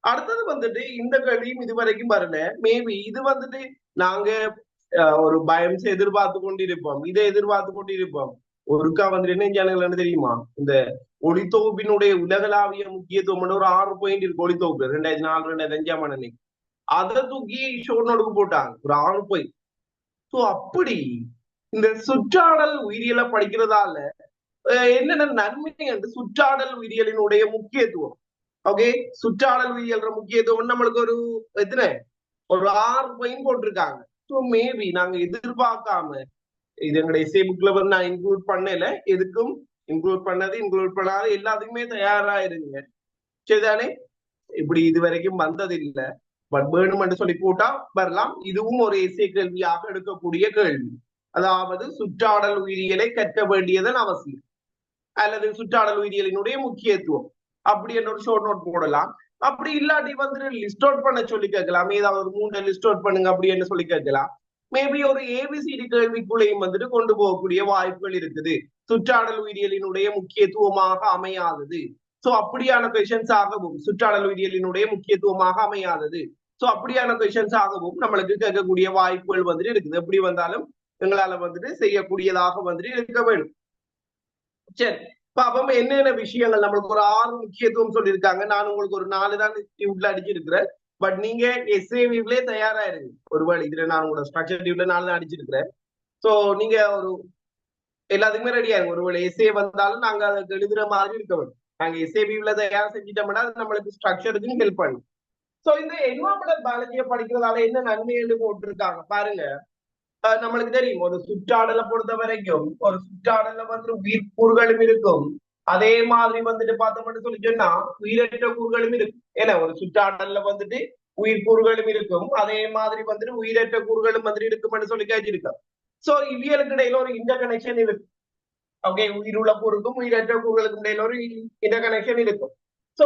அடுத்தது வந்துட்டு இந்த கேள்வியும் இதுவரைக்கும் வரல. மேபி இது வந்துட்டு நாங்க ஒரு பயம் எதிர்பார்த்து கொண்டிருப்போம், இதை எதிர்பார்த்து கொண்டிருப்போம். ஒருக்கா வந்துட்டு என்ன ஜனங்கள் தெரியுமா, இந்த ஒளித்தொகுப்பினுடைய உலகளாவிய முக்கியத்துவம் ஒரு 6 பாயிண்ட் இருக்கு. ஒளித்தொகுப்பு 2004-2005 அன்னைக்கு அதை தூக்கி ஷோர் நோட்டுக்கு போட்டாங்க, ஒரு 6 பாயிண்ட். சோ அப்படி இந்த சுற்றாடல் உயிரியலை படிக்கிறதால என்னென்ன நன்மை என்று சுற்றாடல் உயிரியலினுடைய முக்கியத்துவம். ஓகே, சுற்றாடல் உயிரியல் முக்கியத்துவம் நம்மளுக்கு ஒரு எத்தனை ஒரு 6 பாயிண்ட் போட்டிருக்காங்க. ஸோ மேபி நாங்க எதிர்பார்க்காம இது எங்களுடைய எஸ்ஏ புக்ல வந்து நான் இன்க்ளூட் பண்ணல, எதுக்கும் இன்க்ளூட் பண்ணது இன்க்ளூட் பண்ணாத எல்லாத்துக்குமே தயாரா இருங்க, சரிதானே? இப்படி இது வரைக்கும் வந்தது இல்லை, பட் வேணும்னு சொல்லி போட்டா வரலாம். இதுவும் ஒரு எஸ்ஏ கேள்வியாக எடுக்கக்கூடிய கேள்வி. அதாவது சுற்றாடல் உயிரியலை கற்க வேண்டியதன் அவசியம் அல்லது சுற்றாடல் உயிரியலினுடைய முக்கியத்துவம் அப்படி என்ற ஒரு ஷோர்ட் நோட் போடலாம். அப்படி இல்லாட்டி வந்து லிஸ்ட் அவுட் பண்ண சொல்லி கேட்கலாம், ஏதாவது ஒரு 3 லிஸ்ட் அவுட் பண்ணுங்க அப்படின்னு சொல்லி கேட்கலாம். மேபி ஒரு ஏபிசிடி கேள்விக்குள்ளையும் வந்துட்டு கொண்டு போகக்கூடிய வாய்ப்புகள் இருக்குது, சுற்றாடல் உயிரியலினுடைய முக்கியத்துவமாக அமையாதது. சோ அப்படியான கொஸ்டின்ஸ் ஆகவும் சுற்றாடல் உயிரியலினுடைய முக்கியத்துவமாக அமையாதது, சோ அப்படியான கொஸ்டின்ஸ் ஆகவும் நம்மளுக்கு கேட்கக்கூடிய வாய்ப்புகள் வந்துட்டு இருக்குது. எப்படி வந்தாலும் எங்களால வந்துட்டு செய்யக்கூடியதாக வந்துட்டு இருக்க வேண்டும். சரி, பாப்போம் என்னென்ன விஷயங்கள். நம்மளுக்கு ஒரு 6 முக்கியத்துவம் சொல்லியிருக்காங்க. நான் உங்களுக்கு ஒரு 4 தான் டியூப்ல அடிச்சிருக்கிறேன். பட் நீங்க எஸ்ஏ வியூலே தயாரா இருங்க. ஒருவேளை இதுல நான் உங்களோட ஸ்ட்ரக்சர் டியூப்ல 4 தான் அடிச்சிருக்கிறேன். சோ நீங்க ஒரு எல்லாத்துக்குமே ரெடியா இருங்க. ஒருவேளை எஸ்ஏ வந்தாலும் நாங்க அதை எழுதுற மாதிரி இருக்க வேண்டும். நாங்க எஸ்ஏ வியூல தயாரா செஞ்சிட்டோம்னா அது நம்மளுக்கு ஸ்ட்ரக்சருக்கு ஹெல்ப் பண்ணும். சோ இந்த என்வாரன்மெண்டல் பயாலஜியை படிக்கிறதால என்ன நன்மைன்னு போட்டிருக்காங்க பாருங்க. நம்மளுக்கு தெரியும் ஒரு சுற்றாடலை பொறுத்த வரைக்கும் ஒரு சுற்றாடல்ல வந்து உயிர் கூறுகளும் இருக்கும், அதே மாதிரி வந்துட்டு பார்த்தோம்னு சொல்லி சொன்னா உயிரற்ற கூறுகளும் இருக்கும். ஏன்னா ஒரு சுற்றாடல்ல வந்துட்டு உயிர் கூறுகளும் இருக்கும், அதே மாதிரி வந்துட்டு உயிரற்ற கூறுகளும் வந்துட்டு இருக்கும்னு சொல்லி கேட்டிருக்கோம். சோ இவியலுக்கு இடையில ஒரு இன்டர் கனெக்ஷன் இருக்கு. ஓகே, உயிருள்ள கூறுக்கும் உயிரற்ற கூறுகளுக்கும் இடையில ஒரு இன்டர் கனெக்ஷன் இருக்கும். சோ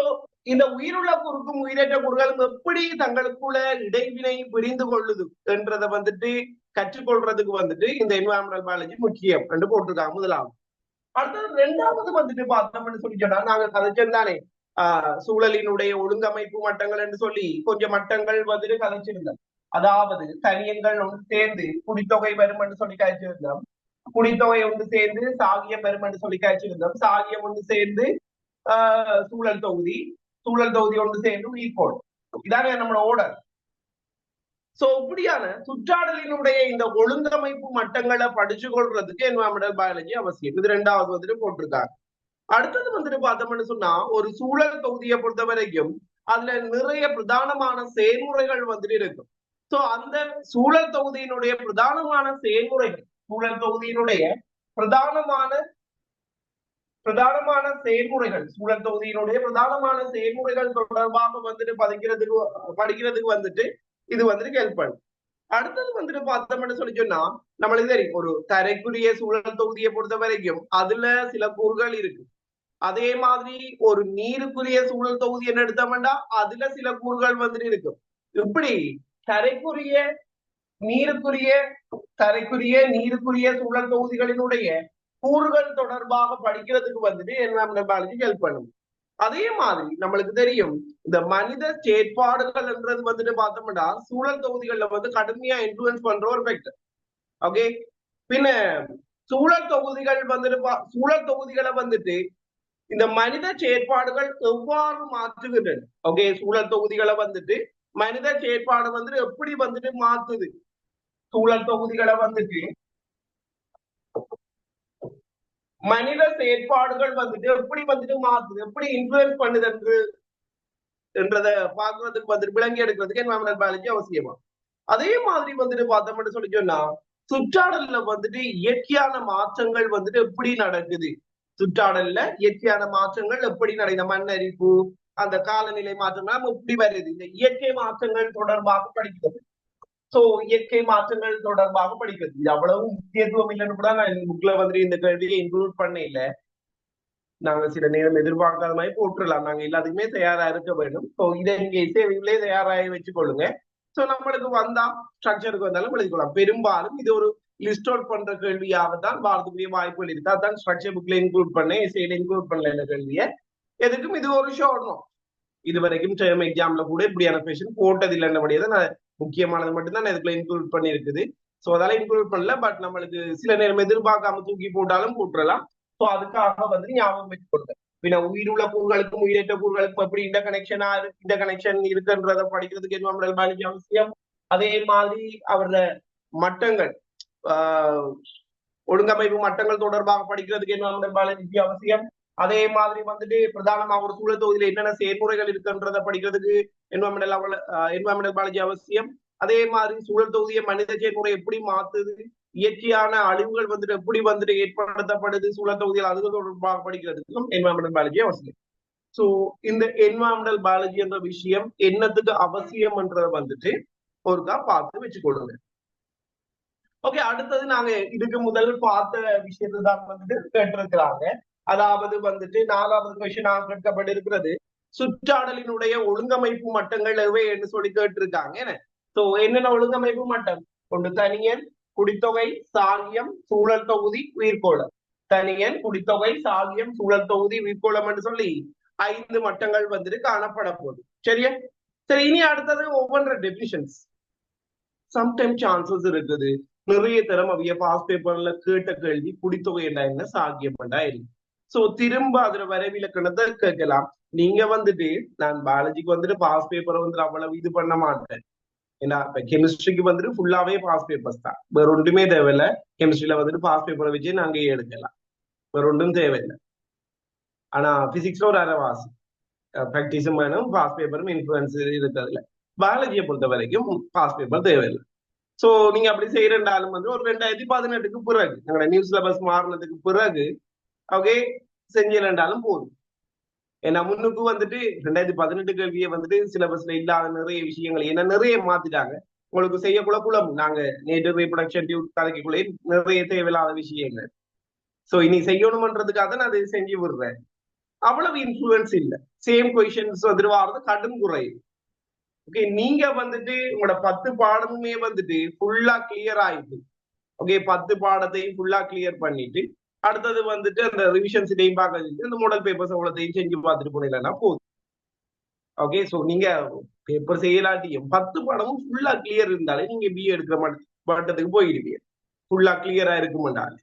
இந்த உயிருள்ள கூறுக்கும் உயிரற்ற கூறுகளும் எப்படி தங்களுக்குள்ள இடைவினை புரிந்து கொள்ளுது என்றதை வந்துட்டு கற்றுக்கொள்றதுக்கு வந்துட்டு இந்த என்வாரன்மெண்டல் பயாலஜி முக்கியம் என்று போட்டிருக்காங்க முதலாவது. அடுத்தது 2வது வந்துட்டு பார்த்தோம்னு சொல்லி சொன்னா நாங்க கதைச்சிருந்தானே சூழலினுடைய ஒழுங்கமைப்பு மட்டங்கள் என்று சொல்லி கொஞ்சம் மட்டங்கள் வந்துட்டு கதைச்சிருந்தோம். அதாவது தனியங்கள் ஒன்று சேர்ந்து குடித்தொகை வரும் என்று சொல்லி கழிச்சிருந்தோம், குடித்தொகை ஒன்று சேர்ந்து சாகியம் வரும் என்று சொல்லி கழிச்சிருந்தோம், சாகியம் ஒன்று சேர்ந்து சூழல் தொகுதி, சூழல் தொகுதி ஒன்று சேர்ந்து உயிர்கோள். இதான நம்மளோட ஓர்டர். சோ இப்படியான சுற்றாடலினுடைய இந்த ஒழுங்கமைப்பு மட்டங்களை படிச்சு கொள்றதுக்கு என்வாரன்மெண்டல் பயாலஜி அவசியம். இது 2வது வந்துட்டு போட்டிருக்காங்க. அடுத்தது வந்துட்டு பார்த்தோம்னு சொன்னா ஒரு சூழல் தொகுதியை பொறுத்த வரைக்கும் அதுல நிறைய பிரதானமான செயல்முறைகள் வந்துட்டு இருக்கும். சோ அந்த சூழல் தொகுதியினுடைய பிரதானமான செயல்முறைகள், சூழல் தொகுதியினுடைய பிரதானமான செயல்முறைகள், சூழல் தொகுதியினுடைய பிரதானமான செயல்முறைகள் தொடர்பாக வந்துட்டு படிக்கிறதுக்கு வந்துட்டு இது வந்துட்டு ஹெல்ப் பண்ணும். அடுத்தது வந்துட்டு பார்த்தோம்னு சொல்லி சொன்னா நம்மளுக்கு தெரியும் ஒரு தரைக்குரிய சூழல் தொகுதியை பொறுத்த வரைக்கும் அதுல சில கூறுகள் இருக்கு. அதே மாதிரி ஒரு நீருக்குரிய சூழல் தொகுதி என்ன எடுத்தோம்னா அதுல சில கூறுகள் வந்துட்டு இருக்கும். இப்படி தரைக்குரிய நீருக்குரிய சூழல் தொகுதிகளினுடைய கூறுகள் தொடர்பாக படிக்கிறதுக்கு வந்துட்டு என்வாரன்மெண்டல் பயாலஜி ஹெல்ப் பண்ணும். அதே மாதிரி நம்மளுக்கு தெரியும் இந்த மனித செயற்பாடுகள் என்றது வந்துட்டு பார்த்தோம்னா சூழல் தொகுதிகள்ல வந்து கடுமையா இன்ஃபுளுன்ஸ் பண்ற ஒரு ஃபேக்டர். ஓகே, பின்ன சூழல் தொகுதிகளை வந்துட்டு இந்த மனித செயற்பாடுகள் எவ்வாறு மாற்றுகின்றன. ஓகே, சூழல் தொகுதிகளை வந்துட்டு மனித செயற்பாடு வந்துட்டு எப்படி வந்துட்டு மாத்துது, சூழல் தொகுதிகளை வந்துட்டு மனித செயற்பாடுகள் வந்துட்டு எப்படி வந்துட்டு மாத்துது, எப்படி இன்ஃபுளுன்ஸ் பண்ணுது என்றதை பார்க்கறதுக்கு வந்துட்டு விளங்கி எடுக்கிறதுக்கு என்வாரன்மெண்டல் பயாலஜி அவசியமா. அதே மாதிரி வந்துட்டு பார்த்தோம்னு சொல்லி சொன்னா சுற்றாடல்ல வந்துட்டு இயற்கையான மாற்றங்கள் வந்துட்டு எப்படி நடக்குது, சுற்றாடல்ல இயற்கையான மாற்றங்கள் எப்படி நடக்குது, மண்ணரிப்பு அந்த காலநிலை மாற்றங்கள் எப்படி வருது, இந்த இயற்கை மாற்றங்கள் தொடர்பாக படிக்கிறது. சோ இயற்கை மாற்றங்கள் தொடர்பாக படிக்கிறது. இது அவ்வளவு முக்கியத்துவம் இல்லைன்னு கூட நான் புக்ல வந்துட்டு இந்த கேள்வியை இன்க்ளூட் பண்ண இல்லை. நாங்க சில நேரம் எதிர்பார்க்காத மாதிரி போட்டுடலாம், நாங்க எல்லாத்துக்குமே தயாரா இருக்க வேண்டும். ஸோ இதை நீங்க இசைவிலே தயாராகி வச்சுக்கொள்ளுங்க. ஸோ நம்மளுக்கு வந்தா ஸ்ட்ரக்சருக்கு வந்தாலும் எழுதிக்கொள்ளலாம். பெரும்பாலும் இது ஒரு லிஸ்ட் அவுட் பண்ற கேள்வியாக தான் வாரத்துக்குரிய வாய்ப்புகள் இருக்கு. அதான் ஸ்ட்ரக்சர் புக்ல இன்க்ளூட் பண்ணேன், இசையில இன்க்ளூட் பண்ணல இந்த கேள்வியை. எதுக்கும் இது ஒரு ஷார்ட் நோட். இது வரைக்கும் டேர்ம் எக்ஸாம்ல கூட இப்படியான கொஸ்டின் போட்டது இல்லைன்னபடியே தான் நான் முக்கியமானது மட்டும்தான் நான் இதுக்குள்ள இன்க்ளூட் பண்ணியிருக்குது. ஸோ அதெல்லாம் இன்க்ளூட் பண்ணல. பட் நம்மளுக்கு சில நேரம் எதிர்பார்க்காம தூக்கி போட்டாலும் போட்டுடலாம். சோ அதுக்காக வந்து ஞாபகம் வச்சுக்கொள்ளுங்க. பின்ன உயிருள்ள கூறுகளுக்கும் உயிரற்ற கூறுகளுக்கும் எப்படி இந்த கனெக்ஷன் இருக்குன்றத படிக்கிறதுக்கு என்வாரன்மெண்டல் பயாலஜி அவசியம். அதே மாதிரி அவரோட மட்டங்கள் ஒழுங்கமைப்பு மட்டங்கள் தொடர்பாக படிக்கிறதுக்கு என்வரன்மெண்டல் பயாலஜி அவசியம். அதே மாதிரி வந்துட்டு பிரதானமாக ஒரு சூழல் தொகுதியில என்னென்ன செயல்முறைகள் இருக்குன்றத படிக்கிறதுக்கு என்வரன்மெண்டல் பயாலஜி அவசியம். அதே மாதிரி சூழல் தொகுதியை மனித செயல்முறை எப்படி மாத்துது, இயற்கையான அழிவுகள் வந்துட்டு எப்படி வந்துட்டு ஏற்படுத்தப்படுது சூழல் தொகுதியில், அது தொடர்பாக படிக்கிறதுக்கும் என்வரன்மெண்டல் பயாலஜி அவசியம். சோ இந்த என்வரன்மெண்டல் பயாலஜி என்ற விஷயம் என்னத்துக்கு அவசியம்ன்றத வந்துட்டு ஒருக்கா பார்த்து வச்சுக்கொள்ளுங்க. ஓகே, அடுத்தது நாங்க இதுக்கு முதல் பார்த்த விஷயத்தை தான் வந்துட்டு கேட்டிருக்கிறாங்க. அதாவது வந்துட்டு 4வது கொஸ்டின் கேட்கப்பட்டிருக்கிறது, சுற்றாடலினுடைய ஒழுங்கமைப்பு மட்டங்கள் எவை என்று சொல்லி கேட்டிருக்காங்க. சோ என்னென்ன ஒழுங்கமைப்பு மட்டம்? ஒன்று தனியன், குடித்தொகை, சாகியம், சூழல் தொகுதி, உயிர்கோளம். தனியன், குடித்தொகை, சாகியம், சூழல் தொகுதி, உயிர்கோளம் என்று சொல்லி 5 மட்டங்கள் வந்துட்டு காணப்பட போகுது. சரியா? சரி, இனி அடுத்தது ஒவ்வொன்ற டெபினிஷன்ஸ். சம்டைம் சான்சஸ் இருக்குது நிறைய தரம் அவைய பாஸ் பேப்பர்ல கேட்ட கேள்வி குடித்தொகை என்ன, சாகியம் இருக்கு. சோ திரும்ப அதுல வரைவிலக்கணத்தை கேட்கலாம். நீங்க வந்துட்டு நான் பயாலஜிக்கு வந்துட்டு பாஸ் பேப்பரை வந்துட்டு அவ்வளவு இது பண்ண மாட்டேன். ஏன்னா இப்ப கெமிஸ்ட்ரிக்கு வந்துட்டு ஃபுல்லாவே பாஸ் பேப்பர்ஸ் தான், வேற ஒன்றுமே தேவையில்லை. கெமிஸ்ட்ரியில வந்துட்டு பாஸ் பேப்பரை வச்சு நாங்க எடுக்கலாம், வேற ஒன்றும் தேவையில்லை. ஆனா பிசிக்ஸ்ல ஒரு அரைவாசி பிராக்டிஸும் வேணும், பாஸ் பேப்பரும் இன்ஃபுளுன்ஸ் இருக்கிறதுல. பயாலஜியை பொறுத்த வரைக்கும் பாஸ் பேப்பர் தேவையில்லை. சோ நீங்க அப்படி செய்யறண்டாலும் வந்து ஒரு 2018க்கு பிறகு எங்களோட நியூ சிலபஸ் மாறினதுக்கு பிறகு ஓகே செஞ்சிருந்தாலும் போதும். ஏன்னா முன்னுக்கு வந்துட்டு 2018 கேள்வியை வந்துட்டு சிலபஸ்ல இல்லாத நிறைய விஷயங்கள் ஏன்னா நிறைய மாத்திட்டாங்க. உங்களுக்கு செய்யக்குள்ள குழம்பு நாங்க நேற்று ரீப்ரொடக்ஷன் டியூட் கலைக்குள்ளே நிறைய தேவையில்லாத விஷயங்கள். சோ இனி செய்யணும்ன்றதுக்காக நான் அதை செஞ்சு விடுறேன். அவ்வளவு இன்ஃபுளுன்ஸ் இல்லை. சேம் கொஸ்டின்ஸ் வந்துட்டு வாரது கடும் குறையும். ஓகே, நீங்க வந்துட்டு உங்களோட 10 பாடமுமே வந்துட்டு ஃபுல்லா கிளியர் ஆயிட்டு, ஓகே 10 பாடத்தையும் ஃபுல்லா கிளியர் பண்ணிட்டு அடுத்தது வந்துட்டு அந்த ரிவிஷன்ஸ் இதையும் பார்க்க இந்த மாடல் பேப்பர்ஸ் அவ்வளோத்தையும் செஞ்சு பார்த்துட்டு போனீங்கன்னா போதும். ஓகே, சோ நீங்க பேப்பர் செய்யலாட்டியும் 10 பாடமும் ஃபுல்லா கிளியர் இருந்தாலே நீங்க பிஏ எடுக்கிற மட்டத்துக்கு போயிடுவீங்க. ஃபுல்லா கிளியரா இருக்குமெண்டாலே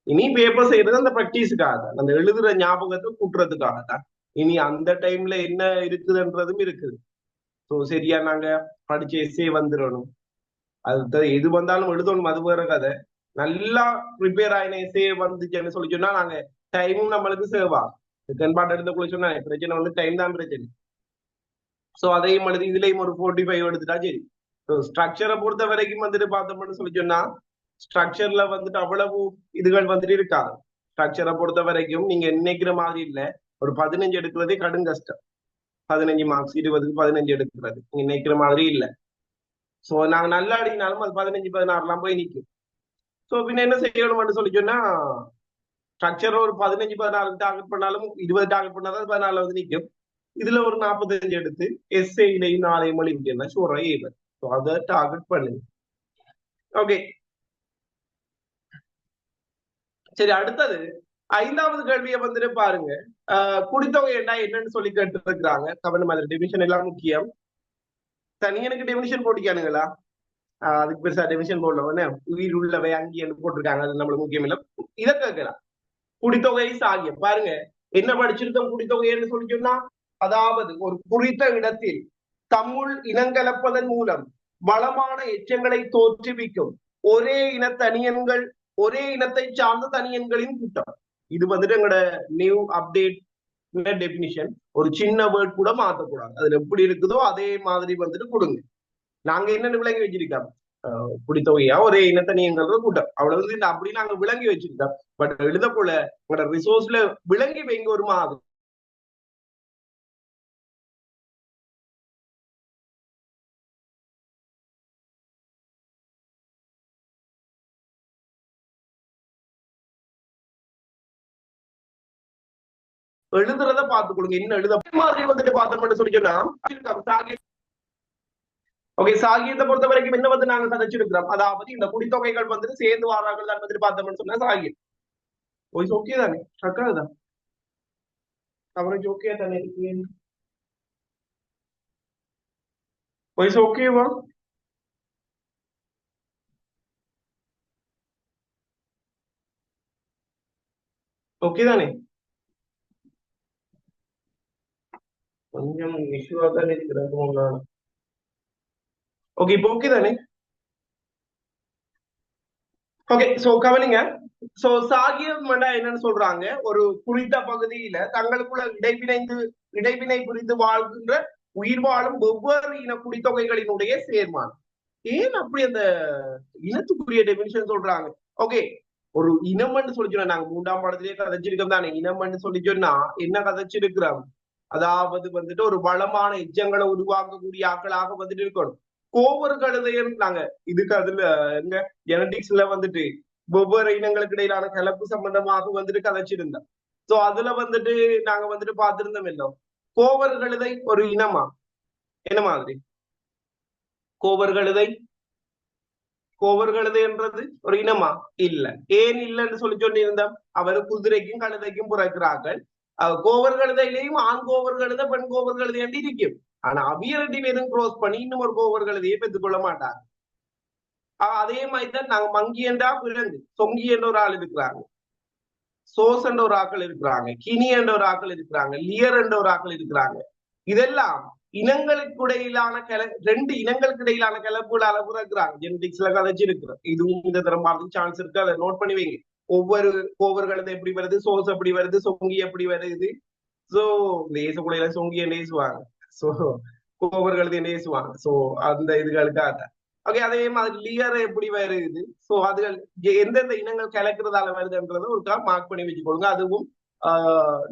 இனி பேப்பர் செய்யறது அந்த ப்ராக்டிஸுக்காக தான், அந்த எழுதுற ஞாபகத்தை கூட்டுறதுக்காக தான். இனி அந்த டைம்ல என்ன இருக்குதுன்றதும் இருக்குது. ஸோ சரியா நாங்க படிச்ச எஸ்ஸே வந்துடணும், அது எது வந்தாலும் எழுதணும், அது வேற கதை. நல்லா ப்ரிப்பேர் ஆயின எஸ்ஸே வந்துச்சுன்னு சொல்லி சொன்னா நாங்க டைமும் நம்மளுக்கு சேவ் ஆகும். தென்பாட்டு எடுத்துக்குள்ள சொன்னா பிரச்சனை வந்து டைம் தான் பிரச்சனை. ஸோ அதையும் எழுதி இதுலயும் ஒரு 45 எடுத்துட்டா சரி. ஸ்ட்ரக்சரை பொறுத்த வரைக்கும் வந்துட்டு பார்த்தோம்னு சொல்லி சொன்னா ஸ்ட்ரக்சர்ல வந்துட்டு அவ்வளவு இதுகள் வந்துட்டு இருக்காது. ஸ்ட்ரக்சரை பொறுத்த வரைக்கும் நீங்க நினைக்கிற மாதிரி இல்லை, ஒரு 15 எடுக்கிறதே கடும் கஷ்டம். 15 மார்க்ஸ் 20க்கு 15 எடுக்கிறது நீங்க நினைக்கிற மாதிரி இல்லை. சோ நாங்க நல்லா அடினாலும் அது 15 16 போய் நிற்கும். சோ பின்ன என்ன செய்யணும்னு சொல்லி சொன்னா ஸ்ட்ரக்சர் ஒரு 15 16 டார்கெட் பண்ணாலும் 20 டார்கெட் பண்ணாதான் 14 வந்து நிற்கும். இதுல ஒரு 45 எடுத்து எஸ்ஐலையும் 4 மொழி விட்டேன்னா ஷூரா ஏவர். ஸோ அதை டார்கெட் பண்ணுங்க. ஓகே, சரி அடுத்தது 5வது கேள்வியை வந்துட்டு பாருங்க. குடித்தொகை என்னன்னு சொல்லி கேட்டு இருக்கிறாங்க. கவனம், மாதிரி டெபினிஷன் எல்லாம் முக்கியம். தனியனுக்கு டெபினிஷன் போட்டிக்கானுங்களா? அதுக்கு பெருசா டெபினிஷன் போடல, உயிர் உள்ளவை அங்கி என்று போட்டிருக்காங்க, அது நம்மளுக்கு முக்கியம் இல்லை. இதை கேட்கலாம். குடித்தொகை சாகியம் பாருங்க என்ன படிச்சிருக்கோம். குடித்தொகைன்னு சொல்லி சொன்னா அதாவது ஒரு குறித்த இடத்தில் தம்முள் இனங்கலப்பதன் மூலம் வளமான எச்சங்களை தோற்றுவிக்கும் ஒரே இன தனியன்கள், ஒரே இனத்தை சார்ந்த தனியன்களின் கூட்டம். இது வந்துட்டு எங்களோட நியூ அப்டேட் டெபினிஷன். ஒரு சின்ன வேர்ட் கூட மாத்தக்கூடாது, அதுல எப்படி இருக்குதோ அதே மாதிரி வந்துட்டு கொடுங்க. நாங்க என்னென்ன விளங்கி வச்சிருக்கோம், குடித்தொகையா ஒரே இனத்தனியங்கள் கூட்டம், அவ்வளவு அப்படி நாங்க விளங்கி வச்சிருக்கோம். பட் எழுத போல உங்களோட ரிசோர்ஸ்ல விளங்கி வைங்க ஒரு மாதிரி. எழுதுறத பார்த்து கொடுங்க, என்ன எழுத மாதிரி வந்துட்டு பார்த்தோம்னு சொல்லி சொன்னா ஓகே. சாகியத்தை பொறுத்த வரைக்கும் என்ன வந்து நாங்க சதைச்சிருக்கிறோம், அதாவது இந்த குடித்தொகைகள் வந்துட்டு சேர்ந்து வாரார்கள் தான் வந்துட்டு பார்த்தோம்னு சொன்னா சாகியம். வாய்ஸ் ஓகே தானே? ஸ்ட்ரக் அவருக்கு ஓகே தானே? வாய்ஸ் ஓகேவா? ஓகே தானே? கொஞ்சம் இஷ்யூவா தான் இருக்கிறது. ஓகே, இப்போ ஓகே தானே? ஓகே, சோ கவனிங்க. சோ சாகியம் என்னன்னு சொல்றாங்க, ஒரு குறித்த பகுதியில தங்களுக்குள்ள இடைவினை புரிந்து வாழ்கின்ற உயிர் வாழும் ஒவ்வொரு இன குடித்தொகைகளினுடைய சேர்மானம். ஏன் அப்படி அந்த இனத்துக்குரிய டெபினிஷன் சொல்றாங்க? ஓகே, ஒரு இனம்னு சொல்லி சொன்னா, நாங்க 3ஆம் பாடத்திலேயே கதைச்சிருக்கோம் தானே. இனம்னு சொல்லி சொன்னா என்ன கதைச்சிருக்கிறோம்? அதாவது வந்துட்டு ஒரு வளமான எச்சங்களை உருவாக்கக்கூடிய ஆக்களாக வந்துட்டு இருக்கணும். கோவர் கழுதைன்னு நாங்க இதுக்கு அதுல எங்க ஜெனடிக்ஸ்ல வந்துட்டு ஒவ்வொரு இனங்களுக்கு இடையிலான கலப்பு சம்பந்தமாக வந்துட்டு கதைச்சிருந்தோம். சோ அதுல வந்துட்டு நாங்க வந்துட்டு பார்த்திருந்தோம் இல்லை, கோவர் கழுதை ஒரு இனமா? என்ன மாதிரி கோவர் கழுதை? கோவர் கழுதை என்றது ஒரு இனமா? இல்ல. ஏன் இல்லைன்னு சொல்லி சொல்லியிருந்தோம், அவர் குதிரைக்கும் கழுதைக்கும் பிறக்கிறார்கள். கோவர் கழுதையிலையும் ஆண் கோவர் கழுதை பெண் கோவர் கழுதை என்று இருக்கும். ஆனா அவிய 2 பேரும் க்ரோஸ் பண்ணி இன்னும் ஒரு கோவர் கழுதையை பெற்றுக்கொள்ள மாட்டாங்க. அதே மாதிரிதான் நாங்க மங்கி என்றா விலங்கு, சொங்கி என்ற ஒரு ஆள் இருக்கிறாங்க, சோஸ் என்ற ஒரு ஆக்கள் இருக்கிறாங்க, கினி என்ற ஒரு ஆக்கள் இருக்கிறாங்க, லியர் என்ற ஒரு ஆக்கள் இருக்கிறாங்க. இதெல்லாம் இனங்களுக்கு இடையிலான 2 இனங்களுக்கு இடையிலான கலப்புகள் அளவு இருக்கிறாங்க. ஜெனடிக்ஸ்ல கதைச்சு இருக்கிறோம். இதுவும் இந்த தரம் மாதிரி சான்ஸ் இருக்கு, அதை நோட் பண்ணி வைங்க. ஒவ்வொரு கோவர்களது எப்படி வருது, சோஸ் எப்படி வருது, சொங்கி எப்படி வருது. சோ இந்த ஏசக்குடையில சொங்கிய நேசுவாங்க, சோ கோவர்களது நேசுவாங்க. சோ அந்த இதுகளுக்காக ஓகே. அதே மாதிரி லியர் எப்படி வருது, சோ அதுகள் எந்தெந்த இனங்கள் கலக்கிறதால வருதுன்றதை ஒரு மார்க் பண்ணி வச்சுக்கொள்ளுங்க. அதுவும்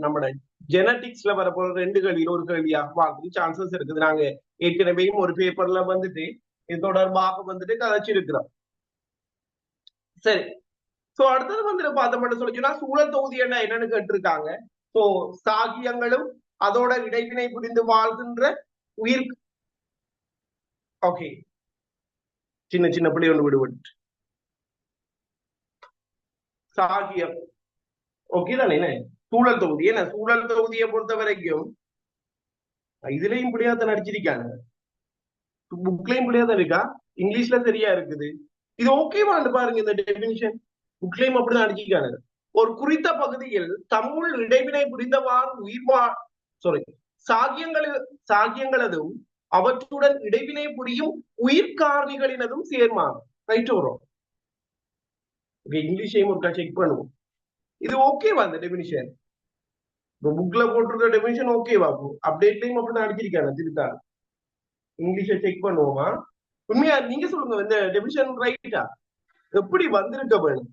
நம்மட ஜெனடிக்ஸ்ல வரப்போற 2 கேள்வியில் ஒரு கேள்வியாக வாழ்றதுக்கு சான்சஸ் இருக்குது. நாங்க ஏற்கனவேயும் ஒரு பேப்பர்ல வந்துட்டு இது தொடர்பாக வந்துட்டு கதைச்சிருக்கிறோம். சரி, சோ அடுத்தது வந்துட்டு பார்த்தோம்னு சொல்லிச்சுன்னா சூழல் தொகுதி என்னன்னு கேட்டிருக்காங்க. சோ சாகியங்களும் அதோட இடைவினை புரிந்து வாழ்கின்ற உயிர். ஓகே, சின்ன சின்ன பிள்ளை ஒன்று விடுபட்டு சாகியம். ஓகே தானே? சூழல் தொகுதி என்ன, சூழல் தொகுதியை பொறுத்த வரைக்கும் இதுலயும் பிள்ளையாத்தான் நடிச்சிருக்காங்க, புக்லயும் பிள்ளையாத்தான் இருக்கா, இங்கிலீஷ்ல சரியா இருக்குது. இது ஓகேவான்னு பாருங்க. இந்த டெபினிஷன் புக்லயும் அப்படிதான் அடிச்சிருக்காங்க. ஒரு குறித்த பகுதியில் தம்முள் இடைவினை புரிந்தவாறு சாரி சாகியங்களதும் அவற்றுடன் இடைவினை புரியும் உயிர்காரணிகளினதும் சேர்மானம். ரைட் வரும். இங்கிலீஷையும் ஒருக்கா செக் பண்ணுவோம். இது ஓகேவா இந்த டெபினிஷன்? புக்ல போட்டிருக்க டெபினிஷன் ஓகேவா? அப்டேட்லயும் அப்படிதான் அடிச்சிருக்காங்க திருத்தாங்க. இங்கிலீஷை செக் பண்ணுவோமா? உண்மையா நீங்க சொல்லுங்க, இந்த டெபினிஷன் ரைட்டா? எப்படி வந்திருக்க வேணும்?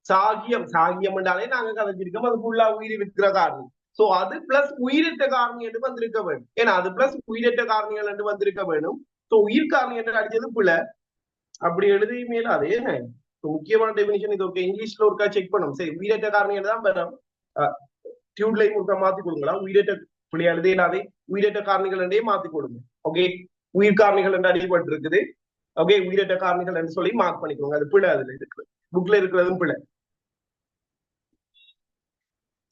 சாகியம் என்றாலே நாங்க கதைச்சிருக்கோம், அது ஃபுல்லா உயிர் இருக்கிற காரணம். சோ அது பிளஸ் உயிரிட்ட காரணி என்று வந்திருக்க வேணும். ஏன்னா அது பிளஸ் உயிரிட்ட காரணிகள் என்று வந்திருக்க வேணும். சோ உயிர் காரணி என்று அடிச்சது பிள்ளை, அப்படி எழுதி மேல அதே முக்கியமான டெபினிஷன் இது. ஓகே, இங்கிலீஷ்ல ஒருக்கா செக் பண்ணும். சரி, உயிரிட்ட காரணி தான் வரும். டியூட்லையும் ஒருக்கா மாத்தி கொடுங்களா, உயிரிட்ட பிள்ளை எழுதே இல்லாதே உயிரிட்ட காரணிகள் என்றே மாத்தி கொடுங்க. ஓகே, உயிர் காரணிகள் என்று அடிபட்டு இருக்குது. ஓகே, உயிரிட்ட காரணிகள் என்று சொல்லி மார்க் பண்ணிக்கோங்க. அது பிள்ளை, அதுல இருக்கு, புக்ல இருக்கிறதும் பிள்ளை.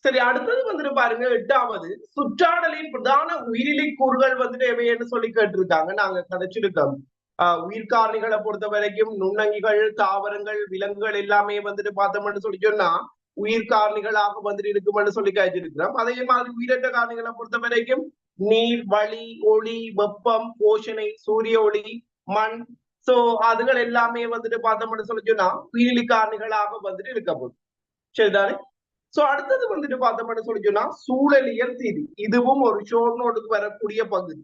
சரி, அடுத்தது வந்துட்டு பாருங்க, 8வது சுற்றாடலின் பிரதான உயிரிலி கூறுகள் வந்துட்டு எவைன்னு சொல்லி கேட்டிருக்காங்க. நாங்க கதைச்சிருக்கோம். உயிர்காரணிகளை பொறுத்த வரைக்கும் நுண்ணங்கிகள், தாவரங்கள், விலங்குகள் எல்லாமே வந்துட்டு பார்த்தோம்னு சொல்லி சொன்னா உயிர்காரணிகளாக வந்துட்டு இருக்கும்னு சொல்லி கழிச்சிருக்கிறோம். அதே மாதிரி உயிரற்ற காரணிகளை பொறுத்த வரைக்கும் நீர், வளி, ஒளி, வெப்பம், போஷணை, சூரிய ஒளி, மண், சோ அதுகள் எல்லாமே வந்துட்டு பார்த்தோம்னு சொல்லி சொன்னா உயிரிலி காரணிகளாக வந்துட்டு இருக்க போகுது. சரிதானே? சோ அடுத்தது வந்துட்டு பார்த்தோம்னு சொல்லி சொன்னா சூழலியல் தீதி. இதுவும் ஒரு ஷோர்ட் நோட்டுக்கு வரக்கூடிய பகுதி.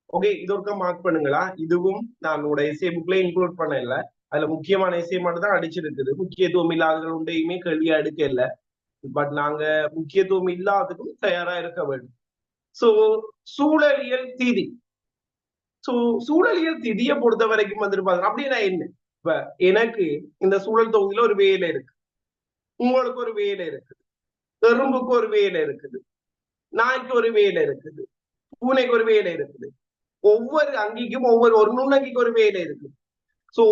ஓகே, இது ஒருக்க மார்க் பண்ணுங்களா. இதுவும் நான் எஸ்ஏ புக்ல இன்க்ளூட் பண்ண இல்ல, அதுல முக்கியமான எஸ்ஏ மட்டும் தான் அடிச்சிருக்குது. முக்கியத்துவம் இல்லாதவர்கள் உண்டையுமே கேள்வியா எடுக்க இல்லை. பட் நாங்க முக்கியத்துவம் இல்லாததுக்கும் தயாரா இருக்க வேண்டும். சோ சூழலியல் தீதி. சோ சூழலியல் திதியை பொறுத்த வரைக்கும் வந்துட்டு பாருங்க அப்படின்னா என்ன. இப்ப எனக்கு இந்த சூழல் தொகுதியில ஒரு வேலை இருக்கு, உங்களுக்கு ஒரு வேலை இருக்குது, எறும்புக்கு ஒரு வேலை இருக்குது, நாய்க்கு ஒரு வேலை இருக்குது, பூனைக்கு ஒரு வேலை இருக்குது. ஒவ்வொரு அங்கிக்கும் ஒரு நுண்ணங்கிக்கு ஒரு வேலை இருக்கு. சோ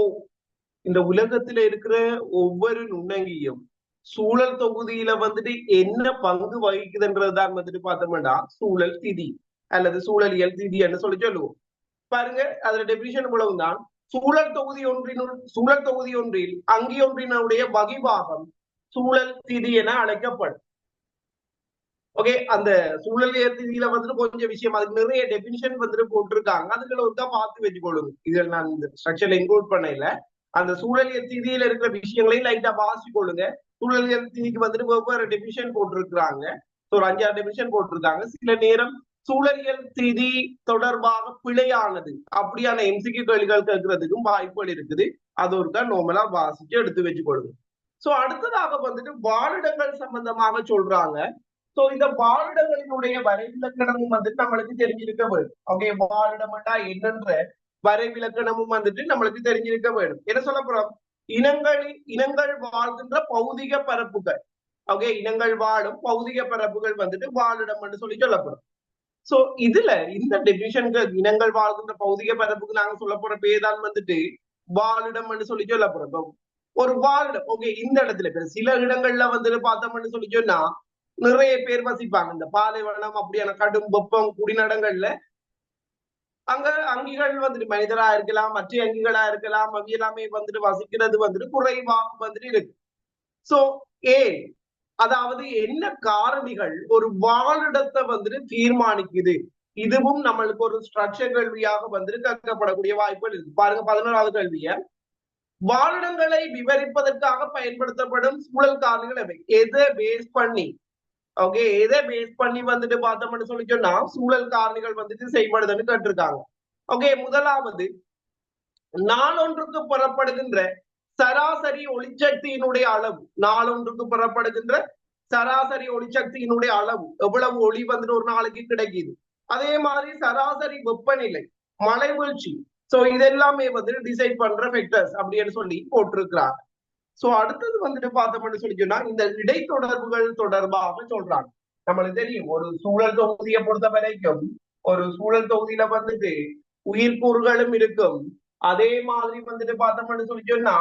இந்த உலகத்துல இருக்கிற ஒவ்வொரு நுண்ணங்கியும் சூழல் தொகுதியில வந்துட்டு என்ன பங்கு வகிக்குதுன்றதுதான் வந்துட்டு பார்த்தோம்னா சூழல் திதி அல்லது சூழலியல் திதி என்று சொல்லி சொல்லுவோம். பாருங்க, அதுல டெபினிஷன் இவ்வளவுதான். சூழல் தொகுதி ஒன்றில் அங்கி ஒன்றினுடைய வகிபாகம் சூழல் திதி என அழைக்கப்படும். ஓகே, அந்த சூழலியல் திதியில வந்துட்டு கொஞ்சம் விஷயம், அதுக்கு நிறைய டெபினிஷன் வந்துட்டு போட்டிருக்காங்க. அதுகளை ஒருக்கா பார்த்து வச்சுக்கொள்ளுங்க. இதில் நான் இந்த ஸ்ட்ரக்சர்ல இன்க்ளூட் பண்ணல. அந்த சூழலியல் திதியில இருக்கிற விஷயங்களையும் லைட்டா வாசி கொள்ளுங்க. சூழலியல் திதிக்கு வந்துட்டு வெவ்வேறு டெபினிஷன் போட்டிருக்கிறாங்க. ஒரு 5-6 டெபினிஷன் போட்டிருக்காங்க. சில நேரம் சூழலியல் திதி தொடர்பாக பிழையானது அப்படியான எம்சிக்யூ கேள்விகள் கேட்கறதுக்கும் வாய்ப்புகள் இருக்குது. அது ஒருக்கா நார்மலா வாசிச்சு எடுத்து வச்சுக்கொள்ளுங்க. சோ அடுத்ததாக வந்துட்டு வாழிடங்கள் சம்பந்தமாக சொல்றாங்க. சோ இந்த வாழிடங்களினுடைய வரைவிலக்கணமும் வந்துட்டு நம்மளுக்கு தெரிஞ்சிருக்க வேண்டும். ஓகே, வாழிடம்டா என்னன்ற வரைவிலக்கணமும் வந்துட்டு நம்மளுக்கு தெரிஞ்சிருக்க வேண்டும். என்ன சொல்ல போறோம்? இனங்கள் வாழ்கின்ற பௌதிக பரப்புகள். ஓகே, இனங்கள் வாழும் பௌதிக பரப்புகள் வந்துட்டு வாழிடம் என்று சொல்லி சொல்லப்படும். சோ இதுல இந்த டெபினிஷனுக்கு இனங்கள் வாழ்கின்ற பௌதிக பரப்புக்கு நாங்க சொல்ல போற பேதான் வந்துட்டு வாழிடம் என்று சொல்லி சொல்லப்படும். ஒரு வாழிடம், ஓகே, இந்த இடத்துல சில இடங்கள்ல வந்துட்டு பார்த்தோம்னு சொல்லி சொன்னா நிறைய பேர் வசிப்பாங்க. இந்த பாலைவனம் அப்படியான கடும் வெப்பம் குடிநடங்கள்ல அங்க அங்கிகள் வந்துட்டு மனிதரா இருக்கலாம், மற்ற அங்கிகளா இருக்கலாம், அவை எல்லாமே வந்துட்டு வசிக்கிறது வந்துட்டு குறைவாக வந்துட்டு இருக்கு. சோ ஏன், அதாவது என்ன காரணிகள் ஒரு வாழிடத்தை வந்துட்டு தீர்மானிக்குது? இதுவும் நம்மளுக்கு ஒரு ஸ்ட்ரக்சர் கேள்வியாக வந்துட்டு கேட்கப்படக்கூடிய வாய்ப்புகள் இருக்கு. பாருங்க 11வது கேள்விய, வாழிடங்களை விவரிப்பதற்காக பயன்படுத்தப்படும் சூழல் காரணிகள் எவை? எதை பேஸ் பண்ணி, ஓகே, எதை பேஸ் பண்ணி வந்துட்டு பார்த்தோம்னு சொல்லி சொன்னா சூழல் காரணிகள் வந்துட்டு செய்யப்படுதுன்னு கேட்டிருக்காங்க. ஓகே, முதலாவது நாளொன்றுக்கு புறப்படுகின்ற சராசரி ஒளிச்சக்தியினுடைய அளவு. நாளொன்றுக்கு புறப்படுகின்ற சராசரி ஒளிச்சக்தியினுடைய அளவு, எவ்வளவு ஒளி வந்துட்டு ஒரு நாளைக்கு கிடைக்குது. அதே மாதிரி சராசரி வெப்பநிலை, மழை வீழ்ச்சி. சோ இதெல்லாமே வந்துட்டு டிசைட் பண்ற ஃபேக்டர்ஸ் அப்படின்னு சொல்லி போட்டிருக்கிறாங்க. சோ அடுத்தது வந்துட்டு பார்த்தோம்னு சொல்லி சொன்னா இந்த இடைத்தொடர்புகள் தொடர்பாக சொல்றாங்க. நம்மளுக்கு தெரியும் ஒரு சூழல் தொகுதியை பொறுத்த வரைக்கும் ஒரு சூழல் தொகுதியில வந்துட்டு உயிர்கூறுகளும் இருக்கும். அதே மாதிரி வந்துட்டு பார்த்தோம்னு சொல்லி சொன்னா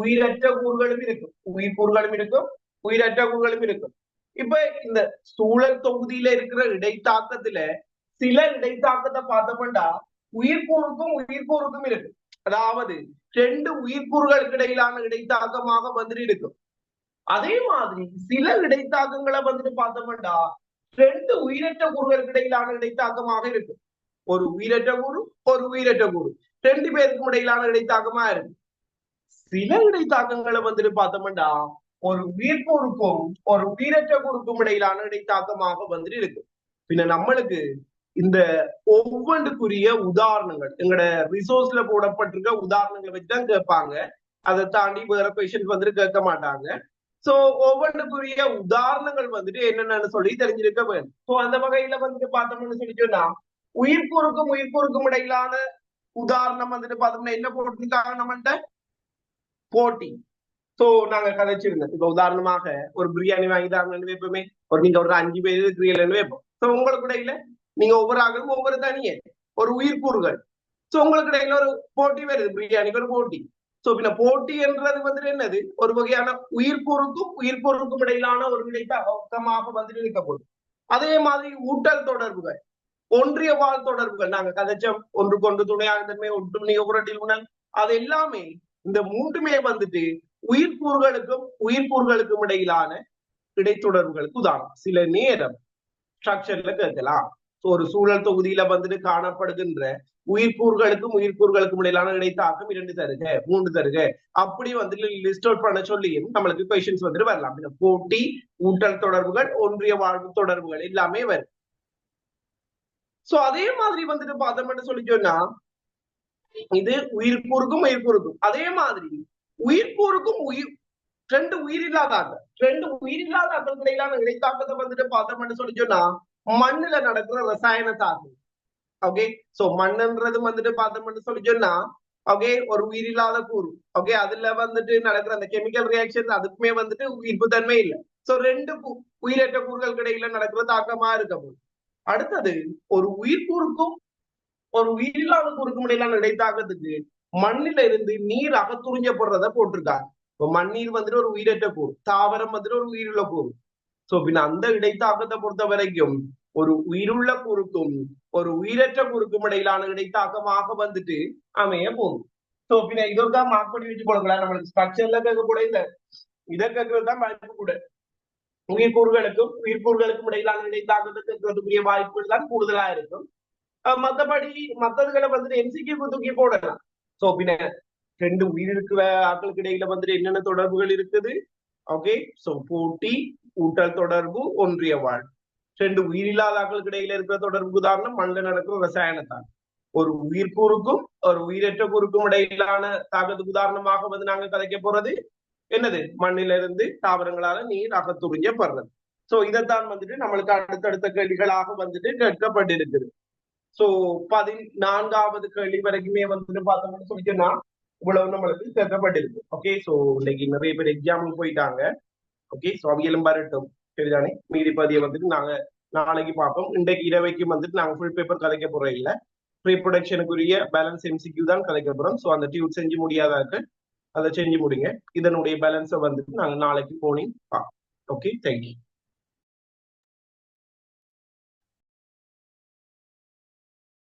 உயிரற்ற கூறுகளும் இருக்கும். உயிர்கூறுகளும் இருக்கும், உயிரற்ற கூறுகளும் இருக்கும். இப்ப இந்த சூழல் தொகுதியில இருக்கிற இடைத்தாக்கத்துல சில இடைத்தாக்கத்தை பார்த்தோம்னா உயிர்கூறுக்கும் இருக்கு. அதாவது 2 உயிர்கூறுகளுக்கு இடையிலான இடைத்தாக்கமாக வந்துட்டு இருக்கும். அதே மாதிரி சில இடைத்தாக்கங்களை வந்துட்டு பார்த்தோம்னா 2 உயிரற்ற கூறுகளுக்கு இடையிலான இடைத்தாக்கமாக இருக்கு. ஒரு உயிரற்ற கூறு, ஒரு உயிரற்ற கூறு, 2 பேருக்கும் இடையிலான இடைத்தாக்கமா இருக்கு. சில இடைத்தாக்கங்களை வந்துட்டு பார்த்தோம்னா ஒரு உயிர்கூறுக்கும் ஒரு உயிரற்ற கூறுக்கும் இடையிலான இடைத்தாக்கமாக வந்துட்டு இருக்கு. பின்ன நம்மளுக்கு இந்த ஒவ்வொன்றுக்குரிய உதாரணங்கள் எங்களோட ரிசோர்ஸ்ல போடப்பட்டிருக்க உதாரணங்களை வச்சுதான் கேட்பாங்க. அதை தாண்டி வேற கொஸ்டின்ஸ் வந்துட்டு கேட்க மாட்டாங்க. சோ ஒவ்வொன்றுக்குரிய உதாரணங்கள் வந்துட்டு என்னென்னு சொல்லி தெரிஞ்சிருக்க வேண்டும். சோ அந்த வகையில வந்துட்டு பார்த்தோம்னு சொல்லி சொன்னா உயிர்கூறுக்கும் இடையிலான உதாரணம் வந்துட்டு பார்த்தோம்னா என்ன போட்டிருக்காங்க நம்மள்ட்ட? போட்டி. சோ நாங்க கதைச்சிருந்தோம். இப்ப உதாரணமாக ஒரு பிரியாணி வாங்கி தாங்கன்னு வைப்போமே, நீங்க ஒரு 5 பேர் இருக்கிறீங்கன்னு வைப்போம். சோ உங்களுக்கு இடையில நீங்க ஒவ்வொரு ஆளும் ஒவ்வொரு தனியே ஒரு உயிர்கூறுகள். சோ உங்களுக்கு இடையில ஒரு போட்டி வருது, பிரியாணிக்கு ஒரு போட்டி. சோ பின்ன போட்டி என்றது வந்துட்டு என்னது? ஒரு வகையான உயிர்கூறுக்கும் இடையிலான ஒரு இடைத்தாக்கமாக வந்துட்டு இருக்கப்படும். அதே மாதிரி ஊட்டல் தொடர்புகள், ஒன்றிய வாழ் தொடர்புகள், நாங்க கதைச்சோம் ஒன்றுக்கொன்று துணையாக தன்மை, ஒற்றுமை, உரட்டில் உணல், அது எல்லாமே இந்த மூன்றுமே வந்துட்டு உயிர்கூறுகளுக்கும் இடையிலான இடைத்தொடர்புகளுக்கு உதாரணம். சில நேரம் ஸ்ட்ரக்சர்ல கேட்கலாம். ஒரு சூழல் தொகுதியில வந்துட்டு காணப்படுகின்ற உயிர்கூறுகளுக்கும் இடையிலான இடைத்தாக்கம் 2 தருக, 3 தருக, அப்படி வந்துட்டு லிஸ்ட் அவுட் பண்ண சொல்லியும் நம்மளுக்கு கொஸ்டின்ஸ் வந்துட்டு வரலாம். போட்டி, ஊட்டல் தொடர்புகள், ஒன்றிய வாழ்வு தொடர்புகள் எல்லாமே வரும். சோ அதே மாதிரி வந்துட்டு பார்த்தோம்னு சொல்லி சொன்னா இது உயிர்கூறுக்கும் அதே மாதிரி உயிர்கூறுக்கும் 2 உயிரில்லாத ஆக்களுக்கு இடையிலான இடைத்தாக்கத்தை வந்துட்டு பார்த்தோம்னு சொல்லி சொன்னா மண்ணுல நடக்கிற ரசாயன தாக்கம். ஓகே, சோ மண்ணுன்றது வந்துட்டு பார்த்தோம்னு சொல்லி சொன்னா ஓகே ஒரு உயிரில்லாத கூறு. ஓகே, அதுல வந்துட்டு நடக்கிற அந்த கெமிக்கல் ரியாக்ஷன் அதுக்குமே வந்துட்டு உயிர்ப்பு தன்மை இல்லை. சோ 2 உயிரற்ற கூறுகளுக்கு இடையில நடக்கிற தாக்கமா இருக்க போகுது. அடுத்தது ஒரு உயிர்கூறுக்கும் ஒரு உயிரில்லாத கூறுக்கும் இடையிலான இடைத்தாக்கத்துக்கு மண்ணில இருந்து நீர் அகத்துறிஞ்சப்படுறத போட்டிருக்காங்க. இப்போ மண்ணீர் வந்துட்டு ஒரு உயிரற்ற கூறு, தாவரம் வந்துட்டு ஒரு உயிருள்ள கூறு. சோ பின்ன அந்த இடைத்தாக்கத்தை பொறுத்த வரைக்கும் ஒரு உயிருள்ள கூறுக்கும் ஒரு உயிரற்ற கூறுக்கும் இடையிலான இடைத்தாக்கமாக வந்துட்டு அமைய போகுது. சோ பின்ன இதற்காக மார்க் பண்ணி வச்சு கொடுக்கலாம். நம்மளுக்கு ஸ்ட்ரக்சர்ல கேட்க கூட இந்த இதை கேட்கறதுதான் வாய்ப்பு கூட. உயிர்கூறுகளுக்கும் இடையிலான இடைத்தாக்கத்தை கேட்கறதுக்குரிய வாய்ப்புகள் தான் கூடுதலா இருக்கும். மத்தபடி மத்ததுகளை வந்துட்டு எம்சிக்கு தூக்கி போடலாம். சோ பின்ன ரெண்டு உயிர் இருக்கிற ஆட்களுக்கு இடையில வந்துட்டு என்னென்ன தொடர்புகள் இருக்குது? ஓகே, சோ போட்டி, ஊட்டல் தொடர்பு, ஒன்றிய வாழ். ரெண்டு உயிரில்லாத ஆட்களுக்கு இடையில இருக்கிற தொடர்பு உதாரணம் மண்ணில் நடக்கிற ரசாயனத்தான். ஒரு உயிர் கூறுக்கும் ஒரு உயிரற்ற கூறுக்கும் இடையிலான தாக்கத்துக்கு உதாரணமாக வந்து நாங்க கதைக்க போறது என்னது? மண்ணிலிருந்து தாவரங்களால நீர் அகத்துறிஞ்சப்படுறது. சோ இதைத்தான் வந்துட்டு நம்மளுக்கு அடுத்தடுத்த கேள்விகளாக வந்துட்டு கேட்கப்பட்டிருக்குது. சோ 14வது கேள்வி வரைக்குமே வந்துட்டு பார்த்தோம்னு சொல்லிட்டோம்னா இவ்வளவு நம்மளுக்கு கேட்கப்பட்டிருக்கு. ஓகே, சோ இன்னைக்கு நிறைய பேர் எக்ஸாமுக்கு போயிட்டாங்க. ஓகே, சோ அவியலும் வரட்டும், சரிதானே? மீதி பதியை வந்துட்டு நாங்க நாளைக்கு பார்ப்போம். இன்றைக்கு இரவைக்கு வந்துட்டு நாங்க ஃபுல் பேப்பர் கதைக்க போறோம் இல்ல, ப்ரீப்ரொடக்ஷனுக்குரிய பேலன்ஸ் எம்சிக்யூ தான் கதைக்க போறோம். ஸோ அந்த டியூட் செஞ்சு முடியாதாக்கு அதை செஞ்சு முடிங்க. இதனுடைய பேலன்ஸை வந்துட்டு நாங்கள் நாளைக்கு போனி பார்ப்போம். Okay, thank you.